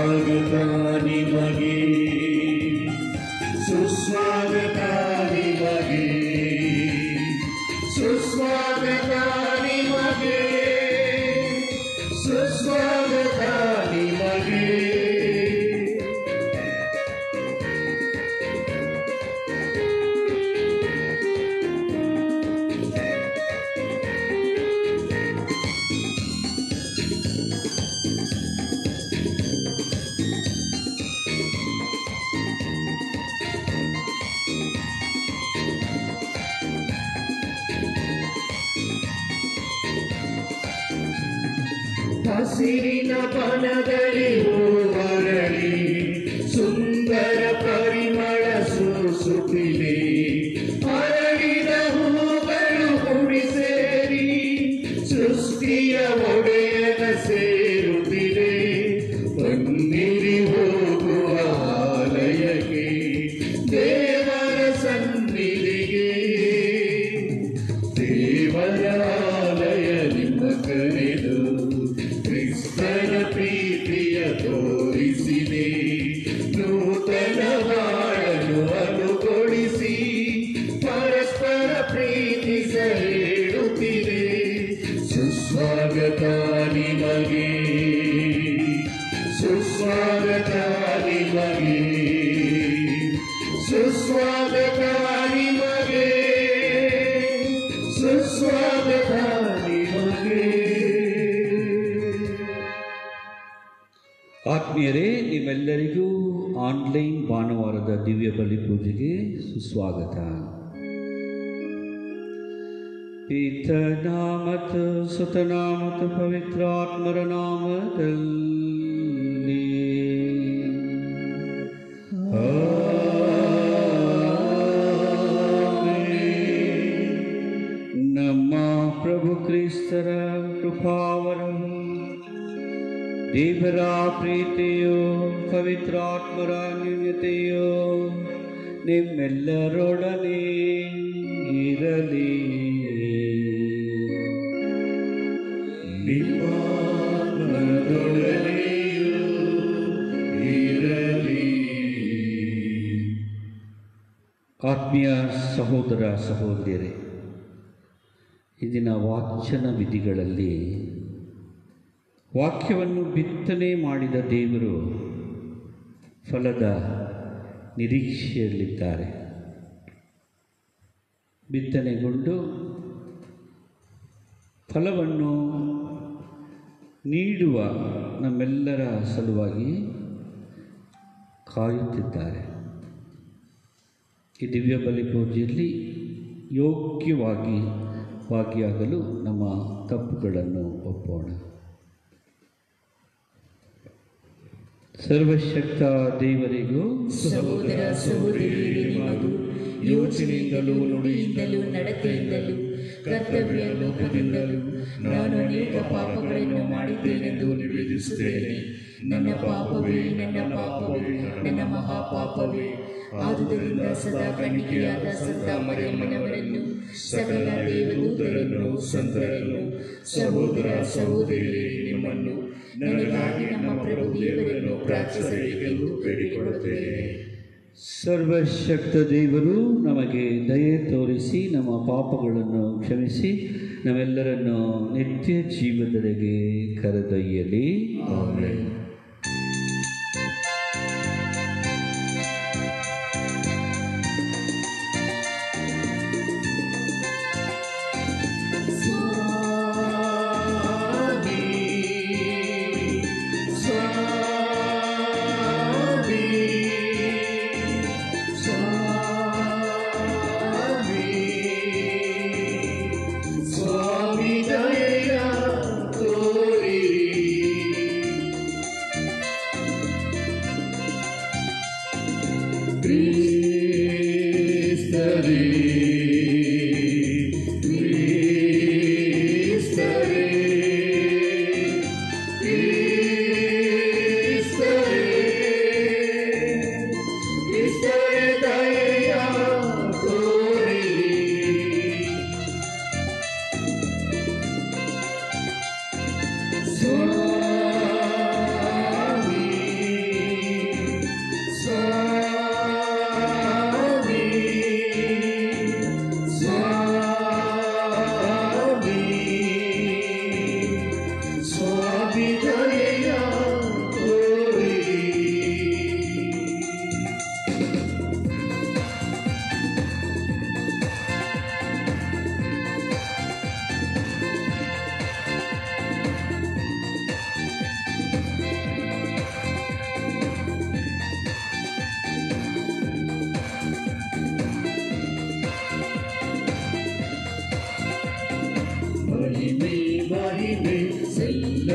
ಸುಸ್ವಾಗತ ನಿಮಗೆ, ಸುಸ್ವಾಗತ ನಿಮಗೆ, ಸುಸ್ವಾಗತ ನಿಮಗೆ, ಸುಸ್ವಾಗತ ನಿಮಗೆ. ಹಸಿರಿನ ಬನದಲ್ಲಿ ಹೂವರಳಿ ಸುಂದರ ಪರಿಮಳ ಸೂಸುತ್ತಿದೆ. ಅರಳಿದ ಹೂಗಳು ಕುಡಿ ಸೇರಿ ಸೃಷ್ಟಿಯ ಒಡೆಯನ ಸೇರುತ್ತಿದೆ. ಬನ್ನಿರಿ ಹೋಗುವ ಆಲಯಕ್ಕೆ, ದೇವರ ಸನ್ನಿಧಿಗೆ. ದೇವರ ಆಲಯ ನಿಮ್ಮ ಕರೆದು ಕ್ರಿಸ್ತನ ಪ್ರೀತಿಯ ತೋರಿಸಿದೆ. ನೂತನ ಬಾಳನ್ನು ಅನುಗೊಳಿಸಿ ಪರಸ್ಪರ ಪ್ರೀತಿಸ ಹೇಳುತ್ತಿದೆ. ಸುಸ್ವಾಗತ ನಿಮಗೆ, ಸುಸ್ವಾಗತ ನಿಮಗೆ, ಸುಸ್ವಾಗತ ನಿಮಗೆ, ಸುಸ್ವಾಗತ ನಿಮಗೆ. ಆತ್ಮೀಯರೇ, ನಿಮ್ಮೆಲ್ಲರಿಗೂ ಆನ್ಲೈನ್ ಭಾನುವಾರದ ದಿವ್ಯ ಬಲಿ ಪೂಜೆಗೆ ಸುಸ್ವಾಗತ. ಪಿತನ ಮತ್ತು ಸುತನ ಮತ್ತು ಪವಿತ್ರಾತ್ಮರ ನಾಮದಲ್ಲಿ ನಮ್ಮ ಪ್ರಭು ಕ್ರಿಸ್ತರ ಕೃಪಾವರವು, ದೇವರ ಪ್ರೀತಿಯು, ಪವಿತ್ರಾತ್ಮರ ಅನ್ಯೋನ್ಯತೆಯು ನಿಮ್ಮೆಲ್ಲರೊಡನೆ ಇರಲಿ. ನಿಮ್ಮಾತ್ಮದೊಡನೆಯೂ ಇರಲಿ. ಆತ್ಮೀಯ ಸಹೋದರ ಸಹೋದರಿಯರೇ, ಇಂದಿನ ವಾಚನ ವಿಧಿಗಳಲ್ಲಿ ವಾಕ್ಯವನ್ನು ಬಿತ್ತನೆ ಮಾಡಿದ ದೇವರು ಫಲದ ನಿರೀಕ್ಷೆಯಲ್ಲಿದ್ದಾರೆ. ಬಿತ್ತನೆಗೊಂಡು ಫಲವನ್ನು ನೀಡುವ ನಮ್ಮೆಲ್ಲರ ಸಲುವಾಗಿ ಕಾಯುತ್ತಿದ್ದಾರೆ. ಈ ದಿವ್ಯ ಬಲಿ ಪೂಜೆಯಲ್ಲಿ ಯೋಗ್ಯವಾಗಿ ಭಾಗಿಯಾಗಲು ನಮ್ಮ ತಪ್ಪುಗಳನ್ನು ಒಪ್ಪೋಣ. ಸರ್ವಶಕ್ತ ದೇವರಿಗೂ ಸಹೋದರ ಸಹೋದರಿಯರಿಗೂ ಯೋಚನೆಯಿಂದಲೂ ನುಡಿಯಿಂದಲೂ ನಡತೆಯಿಂದಲೂ ಕರ್ತವ್ಯ ಲೋಪದಿಂದಲೂ ನಾನು ಅನೇಕ ಪಾಪಗಳನ್ನು ಮಾಡಿದ್ದೇನೆಂದು ನಿವೇದಿಸುತ್ತೇನೆ. ನನ್ನ ಪಾಪವೇ, ನನ್ನ ಪಾಪವೇ, ನನ್ನ ಮಹಾಪಾಪವೇ. ಆದುದರಿಂದ ಸದಾ ಕನ್ನಿಕೆಯಾದ ಸಂತ ಮರಿಯಮ್ಮನವರನ್ನು, ಸಕಲ ದೇವದೂತರನ್ನು, ಸಂತರನ್ನು, ಸಹೋದರ ಸಹೋದರಿಯರೇ, ನಿಮ್ಮನ್ನು ನನಗಾಗಿ ನಮ್ಮ ಪ್ರಭು ದೇವರನ್ನು ಪ್ರಾರ್ಥಿಸಬೇಕೆಂದು ಬೇಡಿಕೊಳ್ಳುತ್ತೇನೆ. ಸರ್ವಶಕ್ತ ದೇವರು ನಮಗೆ ದಯೆ ತೋರಿಸಿ ನಮ್ಮ ಪಾಪಗಳನ್ನು ಕ್ಷಮಿಸಿ ನಮ್ಮೆಲ್ಲರನ್ನು ನಿತ್ಯ ಜೀವದೆಡೆಗೆ ಕರೆದೊಯ್ಯಲಿ. ಆಮೆನ್.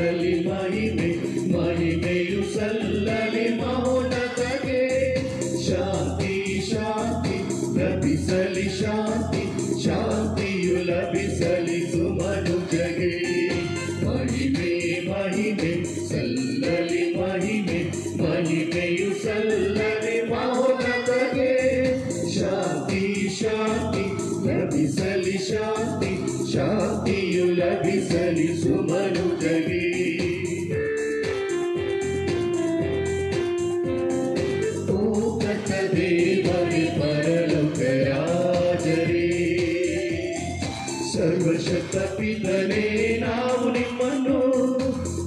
ಸಲ್ಲಲಿ ಮಹಿಮೆ ಮಹಿಮೆಯು ಸಲ್ಲಲಿ ಮಹೋನ್ನತಗೆ ಶಾಂತಿ ಶಾಂತಿ ಲಭಿಸಲಿ ಶಾಂತಿ ಶಾಂತಿಯು ಲಭಿಸಲಿ ಸುಮನುಜಗೆ ಮಹಿಮೆ ಮಹಿಮೆ ಸಲ್ಲಲಿ ಮಹಿಮೆ ಮಹಿಮೆಯು ಸಲ್ಲಲಿ ಮಹೋನ್ನತಗೆ ಶಾಂತಿ ಶಾಂತಿ ಲಭಿಸಲಿ ಶಾಂತಿ ಶಾಂತಿಯು ಲಭಿಸಲಿ ಸುಮನುಜಗೆ ಓಕಟ ದೇವರೇ ಪರಲೋಕ ರಾಜರೇ ಸರ್ವಶಕ್ತ ಪಿತನೇ ನಾವು ನಿಮ್ಮನ್ನು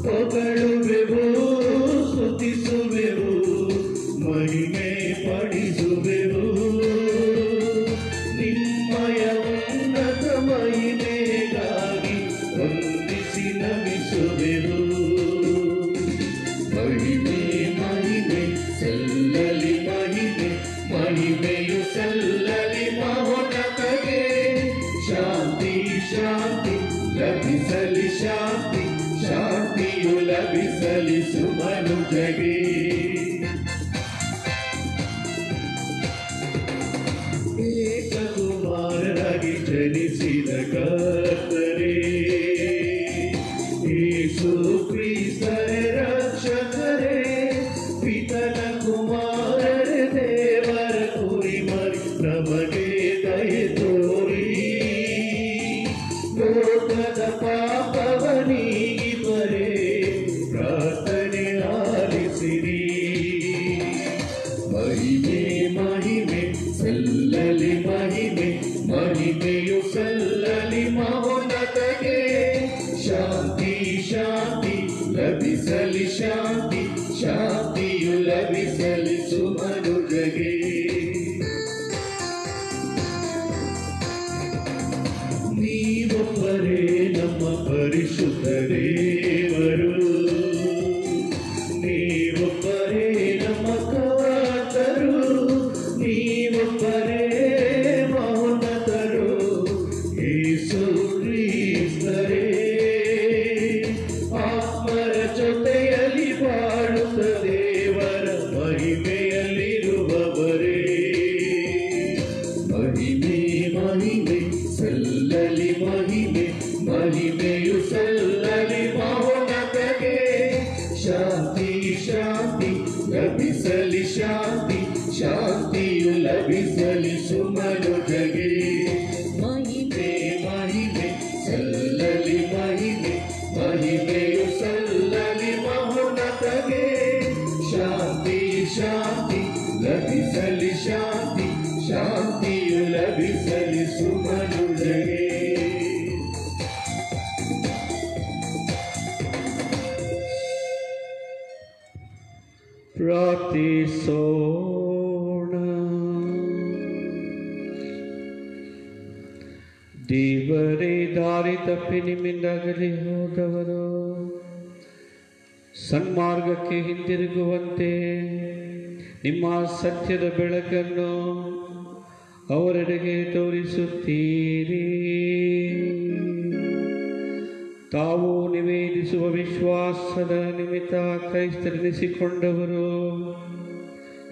ಹೊಗಳುವೆವು ಸ್ತುತಿಸುವೆವು ಮಹಿಮೆ ಪಡಿಸುವೆವು ನಿಮ್ಮಯ ಉನ್ನತ ಮಹಿಮೆಗಾಗಿ ವಂದಿಸಿ ನಮಿಸುವೆವು ಮಹಿಮೆ ಮಹಿಮೆ ಸಲ್ಲಲಿ ಮಹಿಮೆ ಮಹಿಮೆಯು ಸಲ್ಲಲಿ ಮಹೋನ್ನತಗೆ ಶಾಂತಿ ಶಾಂತಿ ಲಭಿಸಲಿ ಶಾಂತಿ ಶಾಂತಿಯು ಲಭಿಸಲಿ ಸುಮನುಜಗೆ ಏಕಕುಮಾರರಾಗಿ ಜನಿಸಿದ ಕರ್ತರೇ ಯೇಸು ಕ್ರಿಸ್ತರೇ ರಕ್ಷಕರೇ ಪಿತನ ಕುಮಾರರೇ ದೇವರ ಕುರಿಮರಿ ನಮಗೆ ದಯೆ ತೋರಿ ಲೋಕದ ಪಾಪವ ನೀಗಿಬರೆ ಪ್ರಾರ್ಥನೆ ಆಲಿಸಿರಿ ಮಹಿಮೆ ಮಹಿಮೆ ಸಲ್ಲಲಿ ಮಹಿಮೆ ಮಹಿಮೆಯು ಸಲ್ಲಲಿ ಮಹೋನ್ನತಗೆ ಶಾಂತಿ ಶಾಂತಿ ಲಭಿಸಲಿ ಶಾಂತಿ ಶಾಂತಿಯು ಲಭಿಸಲಿ ಸುಮನುಜಗೆ ನೀವೊಬ್ಬರೇ ನಮ್ಮ ಪರಿಶುದ್ಧ ದೇವರು ನೀವೊಬ್ಬರೇ ನಮ್ಮ ಕರ್ತರು ನೀವೊಬ್ಬರೇ ಮಹೋನ್ನತರು ಯೇಸು ಕ್ರಿಸ್ತರೇ ಆತ್ಮರ ಜೊತೆಯಲ್ಲಿ ಬಾಳುತ್ತ ದೇವರ ಮಹಿಮೆಯಲ್ಲಿರುವವರೇ ಮಹಿಮೆ ಮಹಿಮೆ ಸಲ್ಲಲಿ ಮಹಿಮೆ ಮಹಿಮೆಯು ಸಲ್ಲಲಿ ಮಹೋನ್ನತಗೆ ಶಾಂತಿ ಶಾಂತಿ ಲಭಿಸಲಿ ಶಾಂತಿ ಶಾಂತಿಯು ಲಭಿಸಲಿ ಸುಮನುಜಗೆ ಮಹಿಮೆ ಮಹಿಮೆ ಸಲ್ಲಲಿ ಮಹಿಮೆ ಮಹಿಮೆಯು ಸಲ್ಲಲಿ ಮಹೋನ್ನತಗೆ ಶಾಂತಿ ಶಾಂತಿ ಲಭಿಸಲಿ ಶಾಂತಿ ಶಾಂತಿಯು ಲಭಿಸಲಿ ಸುಮನುಜಗೆ ಪ್ರಾರ್ಥಿಸೋಣ. ದೇವರೇ, ದಾರಿ ತಪ್ಪಿ ನಿಮ್ಮಿಂದಾಗಲಿ ಹೋದವರು ಸನ್ಮಾರ್ಗಕ್ಕೆ ಹಿಂದಿರುಗುವಂತೆ ನಿಮ್ಮ ಸತ್ಯದ ಬೆಳಕನ್ನು ಅವರೆಡೆಗೆ ತೋರಿಸುತ್ತೀರಿ. ತಾವು ನಿವೇದಿಸುವ ವಿಶ್ವಾಸದ ನಿಮಿತ್ತ ಕ್ರೈಸ್ತರೆನಿಸಿಕೊಂಡವರು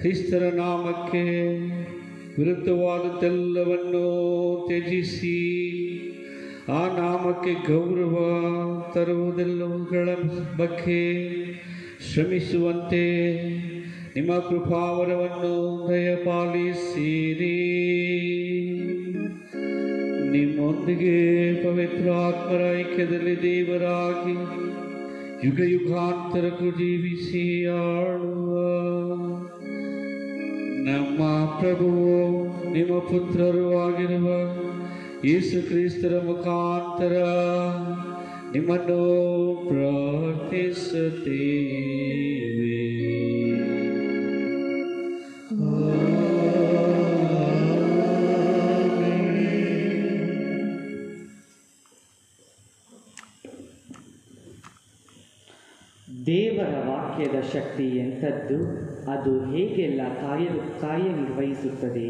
ಕ್ರಿಸ್ತರ ನಾಮಕ್ಕೆ ವಿರುದ್ಧವಾದದ್ದೆಲ್ಲವನ್ನೂ ತ್ಯಜಿಸಿ ಆ ನಾಮಕ್ಕೆ ಗೌರವ ತರುವುದೆಲ್ಲವುಗಳ ಬಗ್ಗೆ ಶ್ರಮಿಸುವಂತೆ ನಿಮ್ಮ ಕೃಪಾವರವನ್ನು ದಯಪಾಲಿಸಿರಿ. ನಿಮ್ಮೊಂದಿಗೆ ಪವಿತ್ರಾತ್ಮರ ಐಕ್ಯದಲ್ಲಿ ದೇವರಾಗಿ ಯುಗ ಯುಗಾಂತರಕ್ಕೂ ಜೀವಿಸಿ ಆಳುವ ನಮ್ಮ ಪ್ರಭುವು ನಿಮ್ಮ ಪುತ್ರರು ಆಗಿರುವ ಯೇಸು ಕ್ರಿಸ್ತರ ಮುಖಾಂತರ ನಿಮ್ಮನ್ನು ಪ್ರಾರ್ಥಿಸುತ್ತೇವೆ. ದೇವರ ವಾಕ್ಯದ ಶಕ್ತಿ ಎಂಥದ್ದು, ಅದು ಹೇಗೆಲ್ಲ ಕಾರ್ಯನಿರ್ವಹಿಸುತ್ತದೆ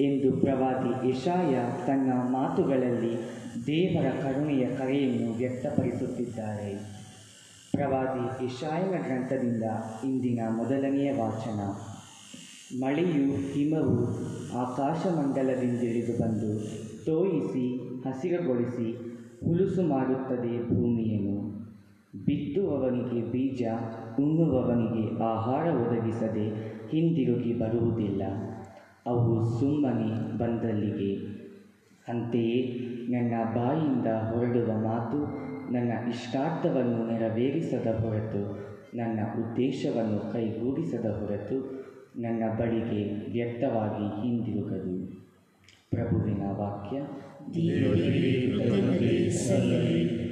ಎಂದು ಪ್ರವಾದಿ ಯೆಶಾಯ ತನ್ನ ಮಾತುಗಳಲ್ಲಿ ದೇವರ ಕರುಣೆಯ ಕರೆಯನ್ನು ವ್ಯಕ್ತಪಡಿಸುತ್ತಿದ್ದಾರೆ. ಪ್ರವಾದಿ ಯೆಶಾಯನ ಗ್ರಂಥದಿಂದ ಇಂದಿನ ಮೊದಲನೆಯ ವಾಚನ. ಮಳೆಯು ಹಿಮವು ಆಕಾಶಮಂಡಲದಿಂದಿಳಿದು ಬಂದು ತೋಯಿಸಿ ಹಸಿರುಗೊಳಿಸಿ ಹುಲುಸು ಮಾಡುತ್ತದೆ ಭೂಮಿಯನ್ನು. ಬಿತ್ತುವವನಿಗೆ ಬೀಜ, ಉಣ್ಣುವವನಿಗೆ ಆಹಾರ ಒದಗಿಸದೆ ಹಿಂದಿರುಗಿ ಬರುವುದಿಲ್ಲ. ಅವು ಸುಮ್ಮನೆ ಬಂದಲ್ಲಿಗೆ. ಅಂತೆಯೇ ನನ್ನ ಬಾಯಿಂದ ಹೊರಡುವ ಮಾತು ನನ್ನ ಇಷ್ಟಾರ್ಥವನ್ನು ನೆರವೇರಿಸದ ಹೊರತು, ನನ್ನ ಉದ್ದೇಶವನ್ನು ಕೈಗೂಡಿಸದ ಹೊರತು ನನ್ನ ಬಳಿಗೆ ವ್ಯಕ್ತವಾಗಿ ಹಿಂದಿರುಗದು. ಪ್ರಭುವಿನ ವಾಕ್ಯ. ದೇವರಿಗೆ ಕೃತಜ್ಞತೆ ಸಲ್ಲಲಿ.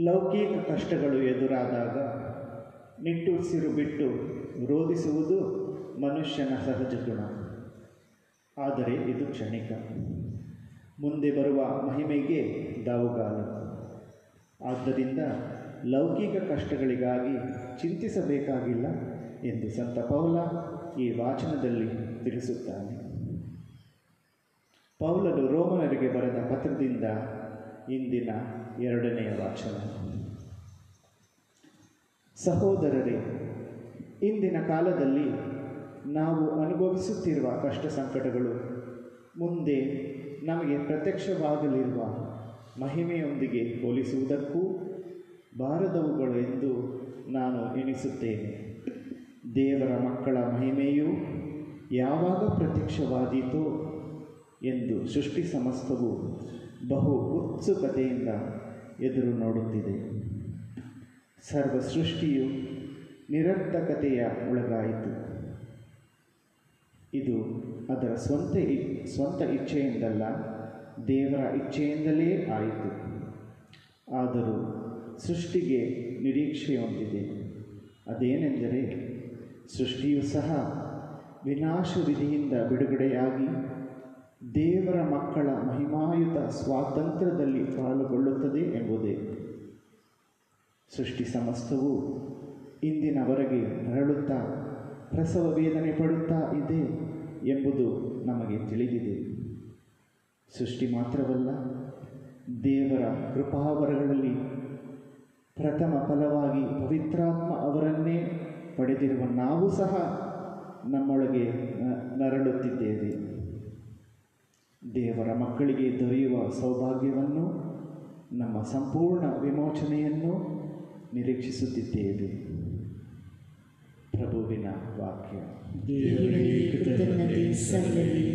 ಲೌಕಿಕ ಕಷ್ಟಗಳು ಎದುರಾದಾಗ ನಿಟ್ಟುಸಿರು ಬಿಟ್ಟು ರೋಧಿಸುವುದು ಮನುಷ್ಯನ ಸಹಜ ಗುಣ. ಆದರೆ ಇದು ಕ್ಷಣಿಕ. ಮುಂದೆ ಬರುವ ಮಹಿಮೆಗೆ ದಾವುಗಾಲು. ಆದ್ದರಿಂದ ಲೌಕಿಕ ಕಷ್ಟಗಳಿಗಾಗಿ ಚಿಂತಿಸಬೇಕಾಗಿಲ್ಲ ಎಂದು ಸಂತ ಪೌಲ ಈ ವಾಚನದಲ್ಲಿ ತಿಳಿಸುತ್ತಾನೆ. ಪೌಲನು ರೋಮನರಿಗೆ ಬರೆದ ಪತ್ರದಿಂದ ಇಂದಿನ 2ನೆಯ ವಾಚನ. ಸಹೋದರರೇ, ಇಂದಿನ ಕಾಲದಲ್ಲಿ ನಾವು ಅನುಭವಿಸುತ್ತಿರುವ ಕಷ್ಟ ಸಂಕಟಗಳು ಮುಂದೆ ನಮಗೆ ಪ್ರತ್ಯಕ್ಷವಾಗಲಿರುವ ಮಹಿಮೆಯೊಂದಿಗೆ ಹೋಲಿಸುವುದಕ್ಕೂ ಬಾರದವುಗಳು ಎಂದು ನಾನು ಎಣಿಸುತ್ತೇನೆ. ದೇವರ ಮಕ್ಕಳ ಮಹಿಮೆಯು ಯಾವಾಗ ಪ್ರತ್ಯಕ್ಷವಾದೀತೋ ಎಂದು ಸೃಷ್ಟಿ ಸಮಸ್ತವು ಬಹು ಉತ್ಸುಕತೆಯಿಂದ ಎದುರು ನೋಡುತ್ತಿದೆ. ಸರ್ವ ಸೃಷ್ಟಿಯು ನಿರರ್ಥಕತೆಯ ಒಳಗಾಯಿತು. ಇದು ಅದರ ಸ್ವಂತ ಇಚ್ಛೆಯಿಂದಲ್ಲ, ದೇವರ ಇಚ್ಛೆಯಿಂದಲೇ ಆಯಿತು. ಆದರೂ ಸೃಷ್ಟಿಗೆ ನಿರೀಕ್ಷೆಯೊಂದಿದೆ. ಅದೇನೆಂದರೆ, ಸೃಷ್ಟಿಯು ಸಹ ವಿನಾಶ ವಿಧಿಯಿಂದ ಬಿಡುಗಡೆಯಾಗಿ ದೇವರ ಮಕ್ಕಳ ಮಹಿಮಾಯುತ ಸ್ವಾತಂತ್ರ್ಯದಲ್ಲಿ ಪಾಲುಗೊಳ್ಳುತ್ತದೆ ಎಂಬುದೇ. ಸೃಷ್ಟಿ ಸಮಸ್ತವು ಇಂದಿನವರೆಗೆ ನರಳುತ್ತಾ ಪ್ರಸವ ವೇದನೆ ಪಡುತ್ತಾ ಇದೆ ಎಂಬುದು ನಮಗೆ ತಿಳಿದಿದೆ. ಸೃಷ್ಟಿ ಮಾತ್ರವಲ್ಲ, ದೇವರ ಕೃಪಾವರಗಳಲ್ಲಿ ಪ್ರಥಮ ಫಲವಾಗಿ ಪವಿತ್ರಾತ್ಮ ಅವರನ್ನೇ ಪಡೆದಿರುವ ನಾವು ಸಹ ನಮ್ಮೊಳಗೆ ನರಳುತ್ತಿದ್ದೇವೆ. ದೇವರ ಮಕ್ಕಳಿಗೆ ದೊರೆಯುವ ಸೌಭಾಗ್ಯವನ್ನು, ನಮ್ಮ ಸಂಪೂರ್ಣ ವಿಮೋಚನೆಯನ್ನು ನಿರೀಕ್ಷಿಸುತ್ತಿದ್ದೇವೆ. ಪ್ರಭುವಿನ ವಾಕ್ಯ. ದೇವರಿಗೆ ಕೃತಜ್ಞತೆ ಸಲ್ಲಲಿ.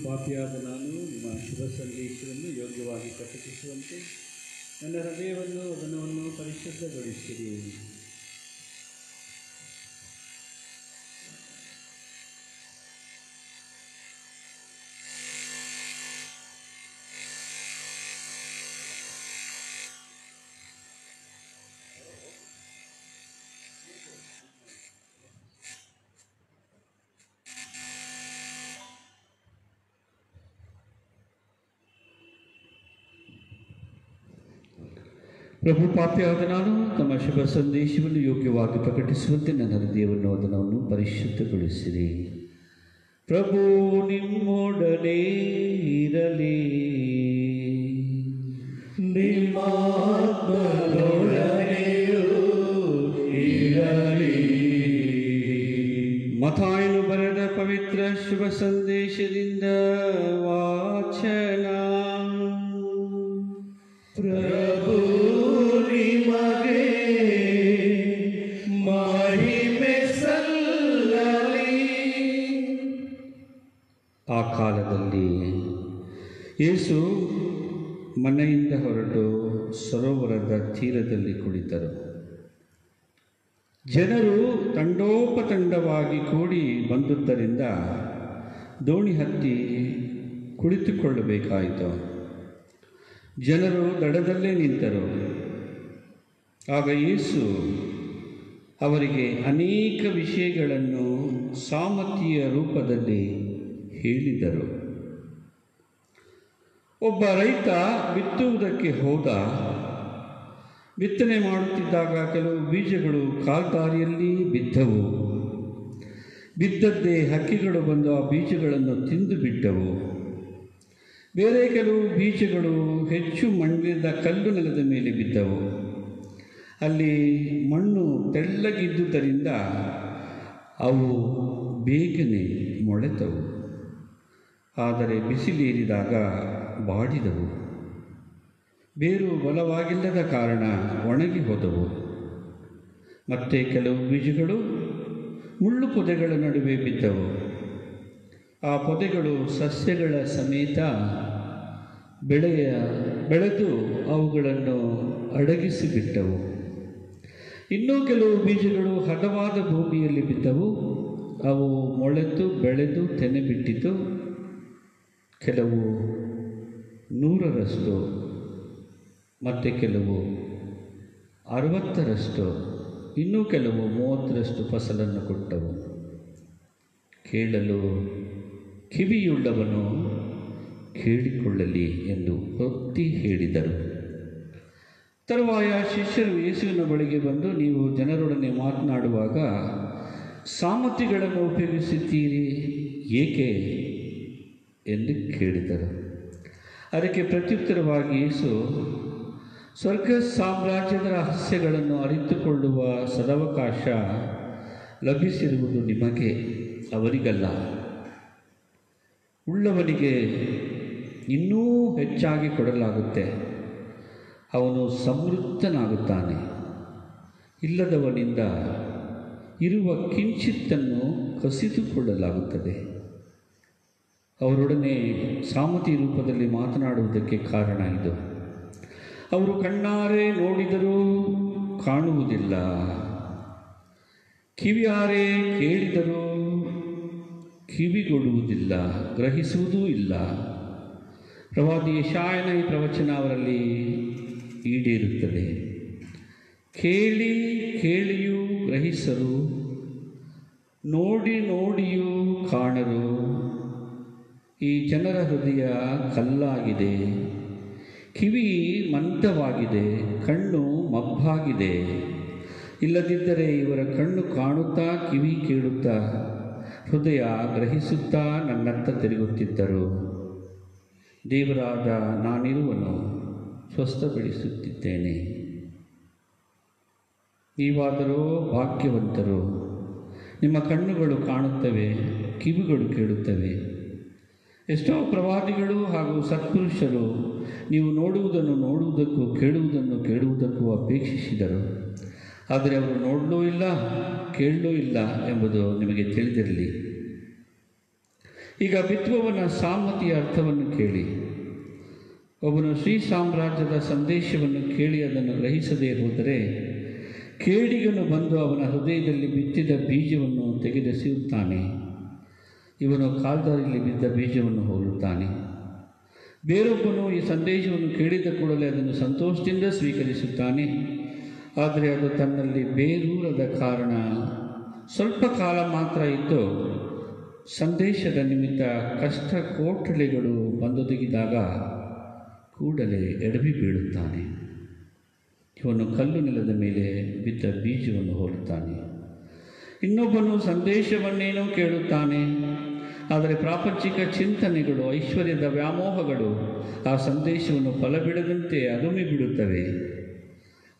ಪಾಪಿಯಾದ ನಾನು ನಿಮ್ಮ ಶುಭ ಸಂದೇಶವನ್ನು ಯೋಗ್ಯವಾಗಿ ಪ್ರಕಟಿಸುವಂತೆ ನನ್ನ ಹೃದಯವನ್ನು ಅದನವನ್ನು ಪರಿಶುದ್ಧಗೊಳಿಸಿರಿ. ಪ್ರಭು, ಪಾಪಿಯಾದ ನಾನು ತಮ್ಮ ಶುಭ ಸಂದೇಶವನ್ನು ಯೋಗ್ಯವಾಗಿ ಪ್ರಕಟಿಸುವಂತೆ ನನ್ನ ಹೃದಯವನ್ನು ಅದನವನ್ನು ಪರಿಶುದ್ಧಗೊಳಿಸಿರಿ. ಪ್ರಭು ನಿಮ್ಮೊಡನೆ ಇರಲಿ. ನಿಮ್ಮಾತ್ಮದೊಡನೆಯೂ ಇರಲಿ. ಮತ್ತಾಯನು ಬರೆದ ಪವಿತ್ರ ಶುಭ ಸಂದೇಶದಿಂದ ವಾಚನ. ಪ್ರಭು ನಿಮಗೆ ಮಹಿಮೆ. ಆ ಕಾಲದಲ್ಲಿ ಯೇಸು ಮನೆಯಿಂದ ಹೊರಟು ಸರೋವರದ ತೀರದಲ್ಲಿ ಕುಳಿತರು. ಜನರು ತಂಡೋಪತಂಡವಾಗಿ ಕೂಡಿ ಬಂದುದರಿಂದ ದೋಣಿ ಹತ್ತಿ ಕುಳಿತುಕೊಳ್ಳಬೇಕಾಯಿತು. ಜನರು ದಡದಲ್ಲೇ ನಿಂತರು. ಆಗ ಯೇಸು ಅವರಿಗೆ ಅನೇಕ ವಿಷಯಗಳನ್ನು ಸಾಮರ್ಥ್ಯ ರೂಪದಲ್ಲಿ ಹೇಳಿದರು. ಒಬ್ಬ ರೈತ ಬಿತ್ತುವುದಕ್ಕೆ ಹೋದ. ಬಿತ್ತನೆ ಮಾಡುತ್ತಿದ್ದಾಗ ಕೆಲವು ಬೀಜಗಳು ಕಾಲ್ದಾರಿಯಲ್ಲಿ ಬಿದ್ದವು. ಬಿದ್ದದ್ದೇ ಹಕ್ಕಿಗಳು ಬಂದು ಆ ಬೀಜಗಳನ್ನು ತಿಂದು ಬಿಟ್ಟವು. ಬೇರೆ ಕೆಲವು ಬೀಜಗಳು ಹೆಚ್ಚು ಮಣ್ಣಿನಿಂದ ಕಲ್ಲು ನೆಲದ ಮೇಲೆ ಬಿದ್ದವು. ಅಲ್ಲಿ ಮಣ್ಣು ತೆಳ್ಳಗಿದ್ದುದರಿಂದ ಅವು ಬೇಗನೆ ಮೊಳೆತವು. ಆದರೆ ಬಿಸಿಲೇರಿದಾಗ ಬಾಡಿದವು. ಬೇರು ಬಲವಾಗಿಲ್ಲದ ಕಾರಣ ಒಣಗಿ ಹೋದವು. ಮತ್ತೆ ಕೆಲವು ಬೀಜಗಳು ಮುಳ್ಳು ಪೊದೆಗಳ ನಡುವೆ ಬಿದ್ದವು. ಆ ಪೊದೆಗಳು ಸಸ್ಯಗಳ ಸಮೇತ ಬೆಳೆದು ಅವುಗಳನ್ನು ಅಡಗಿಸಿಬಿಟ್ಟವು. ಇನ್ನೂ ಕೆಲವು ಬೀಜಗಳು ಹದವಾದ ಭೂಮಿಯಲ್ಲಿ ಬಿದ್ದವು. ಅವು ಮೊಳೆತು ಬೆಳೆದು ತೆನೆ ಬಿಟ್ಟಿತು. ಕೆಲವು 100ರಷ್ಟು, ಮತ್ತು ಕೆಲವು 60ರಷ್ಟು, ಇನ್ನೂ ಕೆಲವು 30ರಷ್ಟು ಫಸಲನ್ನು ಕೊಟ್ಟವು. ಕೇಳಲು ಕಿವಿಯುಳ್ಳವನು ಕೇಳಿಕೊಳ್ಳಲಿ ಎಂದು ಒತ್ತಿ ಹೇಳಿದರು. ತರುವಾಯ ಶಿಷ್ಯರು ಯೇಸುವಿನ ಬಳಿಗೆ ಬಂದು, ನೀವು ಜನರೊಡನೆ ಮಾತನಾಡುವಾಗ ಸಾಮರ್ಥ್ಯಗಳನ್ನು ಉಪಯೋಗಿಸುತ್ತೀರಿ ಏಕೆ ಎಂದು ಕೇಳಿದರು. ಅದಕ್ಕೆ ಪ್ರತ್ಯುತ್ತರವಾಗಿ ಯೇಸು, ಸ್ವರ್ಗ ಸಾಮ್ರಾಜ್ಯದ ರಹಸ್ಯಗಳನ್ನು ಅರಿತುಕೊಳ್ಳುವ ಸದವಕಾಶ ಲಭಿಸಿರುವುದು ನಿಮಗೆ, ಅವರಿಗಲ್ಲ. ಉಳ್ಳವನಿಗೆ ಇನ್ನೂ ಹೆಚ್ಚಾಗಿ ಕೊಡಲಾಗುತ್ತೆ, ಅವನು ಸಮೃದ್ಧನಾಗುತ್ತಾನೆ. ಇಲ್ಲದವನಿಂದ ಇರುವ ಕಿಂಚಿತ್ತನ್ನು ಕಸಿದುಕೊಳ್ಳಲಾಗುತ್ತದೆ. ಅವರೊಡನೆ ಸಾಮರ್ಥ್ಯ ರೂಪದಲ್ಲಿ ಮಾತನಾಡುವುದಕ್ಕೆ ಕಾರಣ ಇದು. ಅವರು ಕಣ್ಣಾರೆ ನೋಡಿದರೂ ಕಾಣುವುದಿಲ್ಲ, ಕಿವಿಯಾರೆ ಕೇಳಿದರೂ ಕಿವಿಗೊಡುವುದಿಲ್ಲ, ಗ್ರಹಿಸುವುದೂ ಇಲ್ಲ. ಪ್ರವಾದಿ ಯೆಶಾಯನ ಈ ಪ್ರವಚನ ಅವರಲ್ಲಿ ಈಡೇರುತ್ತದೆ. ಕೇಳಿ ಕೇಳಿಯೂ ಗ್ರಹಿಸರು, ನೋಡಿ ನೋಡಿಯೂ ಕಾಣರು. ಈ ಜನರ ಹೃದಯ ಕಲ್ಲಾಗಿದೆ, ಕಿವಿ ಮಂದವಾಗಿದೆ, ಕಣ್ಣು ಮಬ್ಬಾಗಿದೆ. ಇಲ್ಲದಿದ್ದರೆ ಇವರ ಕಣ್ಣು ಕಾಣುತ್ತಾ, ಕಿವಿ ಕೇಳುತ್ತಾ, ಹೃದಯ ಗ್ರಹಿಸುತ್ತಾ ನನ್ನತ್ತ ತಿರುಗುತ್ತಿದ್ದರು. ದೇವರಾದ ನಾನಿರುವನು, ಸ್ವಸ್ಥಪಡಿಸುತ್ತಿದ್ದೇನೆ. ನೀವಾದರೂ ಭಾಗ್ಯವಂತರು. ನಿಮ್ಮ ಕಣ್ಣುಗಳು ಕಾಣುತ್ತವೆ, ಕಿವಿಗಳು ಕೇಳುತ್ತವೆ. ಎಷ್ಟೋ ಪ್ರವಾದಿಗಳು ಹಾಗೂ ಸತ್ಪುರುಷರು ನೀವು ನೋಡುವುದನ್ನು ನೋಡುವುದಕ್ಕೂ ಕೇಳುವುದನ್ನು ಕೇಳುವುದಕ್ಕೂ ಅಪೇಕ್ಷಿಸಿದರು, ಆದರೆ ಅವರು ನೋಡಲೂ ಇಲ್ಲ, ಕೇಳಲೂ ಇಲ್ಲ ಎಂಬುದು ನಿಮಗೆ ತಿಳಿದಿರಲಿ. ಈಗ ಬಿತ್ತುವವನ ಸಾಮರ್ಥ್ಯ ಅರ್ಥವನ್ನು ಕೇಳಿ. ಒಬ್ಬನು ಶ್ರೀ ಸಾಮ್ರಾಜ್ಯದ ಸಂದೇಶವನ್ನು ಕೇಳಿ ಅದನ್ನು ಗ್ರಹಿಸದೇ ಹೋದರೆ, ಕೇಡಿಗನು ಬಂದು ಅವನ ಹೃದಯದಲ್ಲಿ ಬಿತ್ತಿದ ಬೀಜವನ್ನು ತೆಗೆದೆಸೆಯುತ್ತಾನೆ. ಇವನು ಕಾಲ್ದಾರಿಯಲ್ಲಿ ಬಿದ್ದ ಬೀಜವನ್ನು ಹೋಲುತ್ತಾನೆ. ಬೇರೊಬ್ಬನು ಈ ಸಂದೇಶವನ್ನು ಕೇಳಿದ ಕೂಡಲೇ ಅದನ್ನು ಸಂತೋಷದಿಂದ ಸ್ವೀಕರಿಸುತ್ತಾನೆ. ಆದರೆ ಅದು ತನ್ನಲ್ಲಿ ಬೇರೂರದ ಕಾರಣ ಸ್ವಲ್ಪ ಕಾಲ ಮಾತ್ರ ಇದ್ದು, ಸಂದೇಶದ ನಿಮಿತ್ತ ಕಷ್ಟ ಕೋಟಲೆಗಳು ಬಂದೊದಗಿದಾಗ ಕೂಡಲೇ ಎಡವಿ ಬೀಳುತ್ತಾನೆ. ಇವನು ಕಲ್ಲು ನೆಲದ ಮೇಲೆ ಬಿದ್ದ ಬೀಜವನ್ನು ಹೋಲುತ್ತಾನೆ. ಇನ್ನೊಬ್ಬನು ಸಂದೇಶವನ್ನೇನೋ ಕೇಳುತ್ತಾನೆ, ಆದರೆ ಪ್ರಾಪಂಚಿಕ ಚಿಂತನೆಗಳು, ಐಶ್ವರ್ಯದ ವ್ಯಾಮೋಹಗಳು ಆ ಸಂದೇಶವನ್ನು ಫಲಬಿಡದಂತೆ ಅದುಮಿ ಬಿಡುತ್ತವೆ.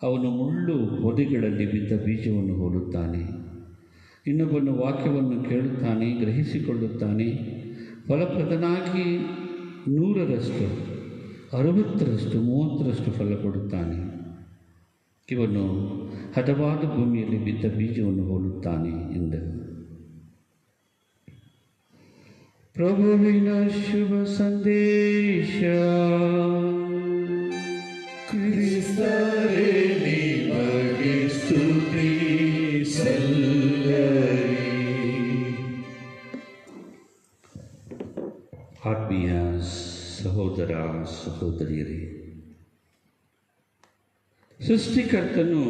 ಅವನು ಮುಳ್ಳು ಪೊದೆಗಳಲ್ಲಿ ಬಿದ್ದ ಬೀಜವನ್ನು ಹೋಲುತ್ತಾನೆ. ಇನ್ನೊಬ್ಬನು ವಾಕ್ಯವನ್ನು ಕೇಳುತ್ತಾನೆ, ಗ್ರಹಿಸಿಕೊಳ್ಳುತ್ತಾನೆ, ಫಲಪ್ರದನಾಗಿ 100ರಷ್ಟು, 60ರಷ್ಟು, 30ರಷ್ಟು ಫಲ ಕೊಡುತ್ತಾನೆ. ಇವನು ಹದವಾದ ಭೂಮಿಯಲ್ಲಿ ಬಿದ್ದ ಬೀಜವನ್ನು ಹೋಲುತ್ತಾನೆ ಎಂದರು. ಪ್ರಭುವಿನ ಶುಭ ಸಂದೇಶ. ಕ್ರಿಸ್ತರೇ ನಿಮಗೆ ಸ್ತುತಿ ಸಲ್ಲಲಿ. ಆತ್ಮೀಯ ಸಹೋದರ ಸಹೋದರಿಯರೇ, ಸೃಷ್ಟಿಕರ್ತನು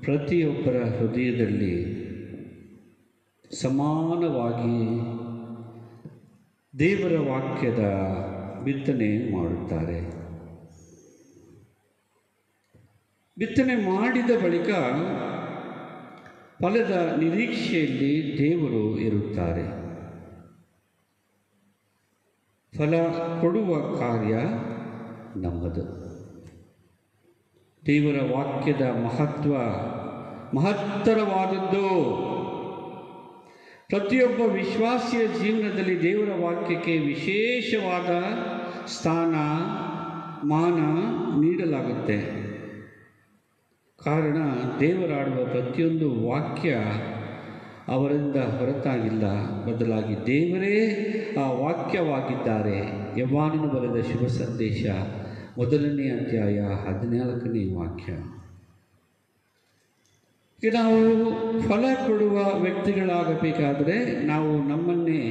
ಪ್ರತಿಯೊಬ್ಬರ ಹೃದಯದಲ್ಲಿ ಸಮಾನವಾಗಿ ದೇವರ ವಾಕ್ಯದ ಬಿತ್ತನೆ ಮಾಡುತ್ತಾರೆ. ಬಿತ್ತನೆ ಮಾಡಿದ ಬಳಿಕ ಫಲದ ನಿರೀಕ್ಷೆಯಲ್ಲಿ ದೇವರು ಇರುತ್ತಾರೆ. ಫಲ ಕೊಡುವ ಕಾರ್ಯ ನಮ್ಮದು. ದೇವರ ವಾಕ್ಯದ ಮಹತ್ತರವಾದದ್ದು. ಪ್ರತಿಯೊಬ್ಬ ವಿಶ್ವಾಸಿಯ ಜೀವನದಲ್ಲಿ ದೇವರ ವಾಕ್ಯಕ್ಕೆ ವಿಶೇಷವಾದ ಸ್ಥಾನ ಮಾನ ನೀಡಲಾಗುತ್ತೆ. ಕಾರಣ, ದೇವರಾಡುವ ಪ್ರತಿಯೊಂದು ವಾಕ್ಯ ಅವರಿಂದ ಹೊರತಾಗಿಲ್ಲ, ಬದಲಾಗಿ ದೇವರೇ ಆ ವಾಕ್ಯವಾಗಿದ್ದಾರೆ. ಯೋಹಾನನು ಬರೆದ ಶುಭ ಸಂದೇಶ 1ನೇ ಅಧ್ಯಾಯ 14ನೇ ವಾಕ್ಯ. ಈಗ ನಾವು ಫಲ ಕೊಡುವ ವ್ಯಕ್ತಿಗಳಾಗಬೇಕಾದರೆ ನಾವು ನಮ್ಮನ್ನೇ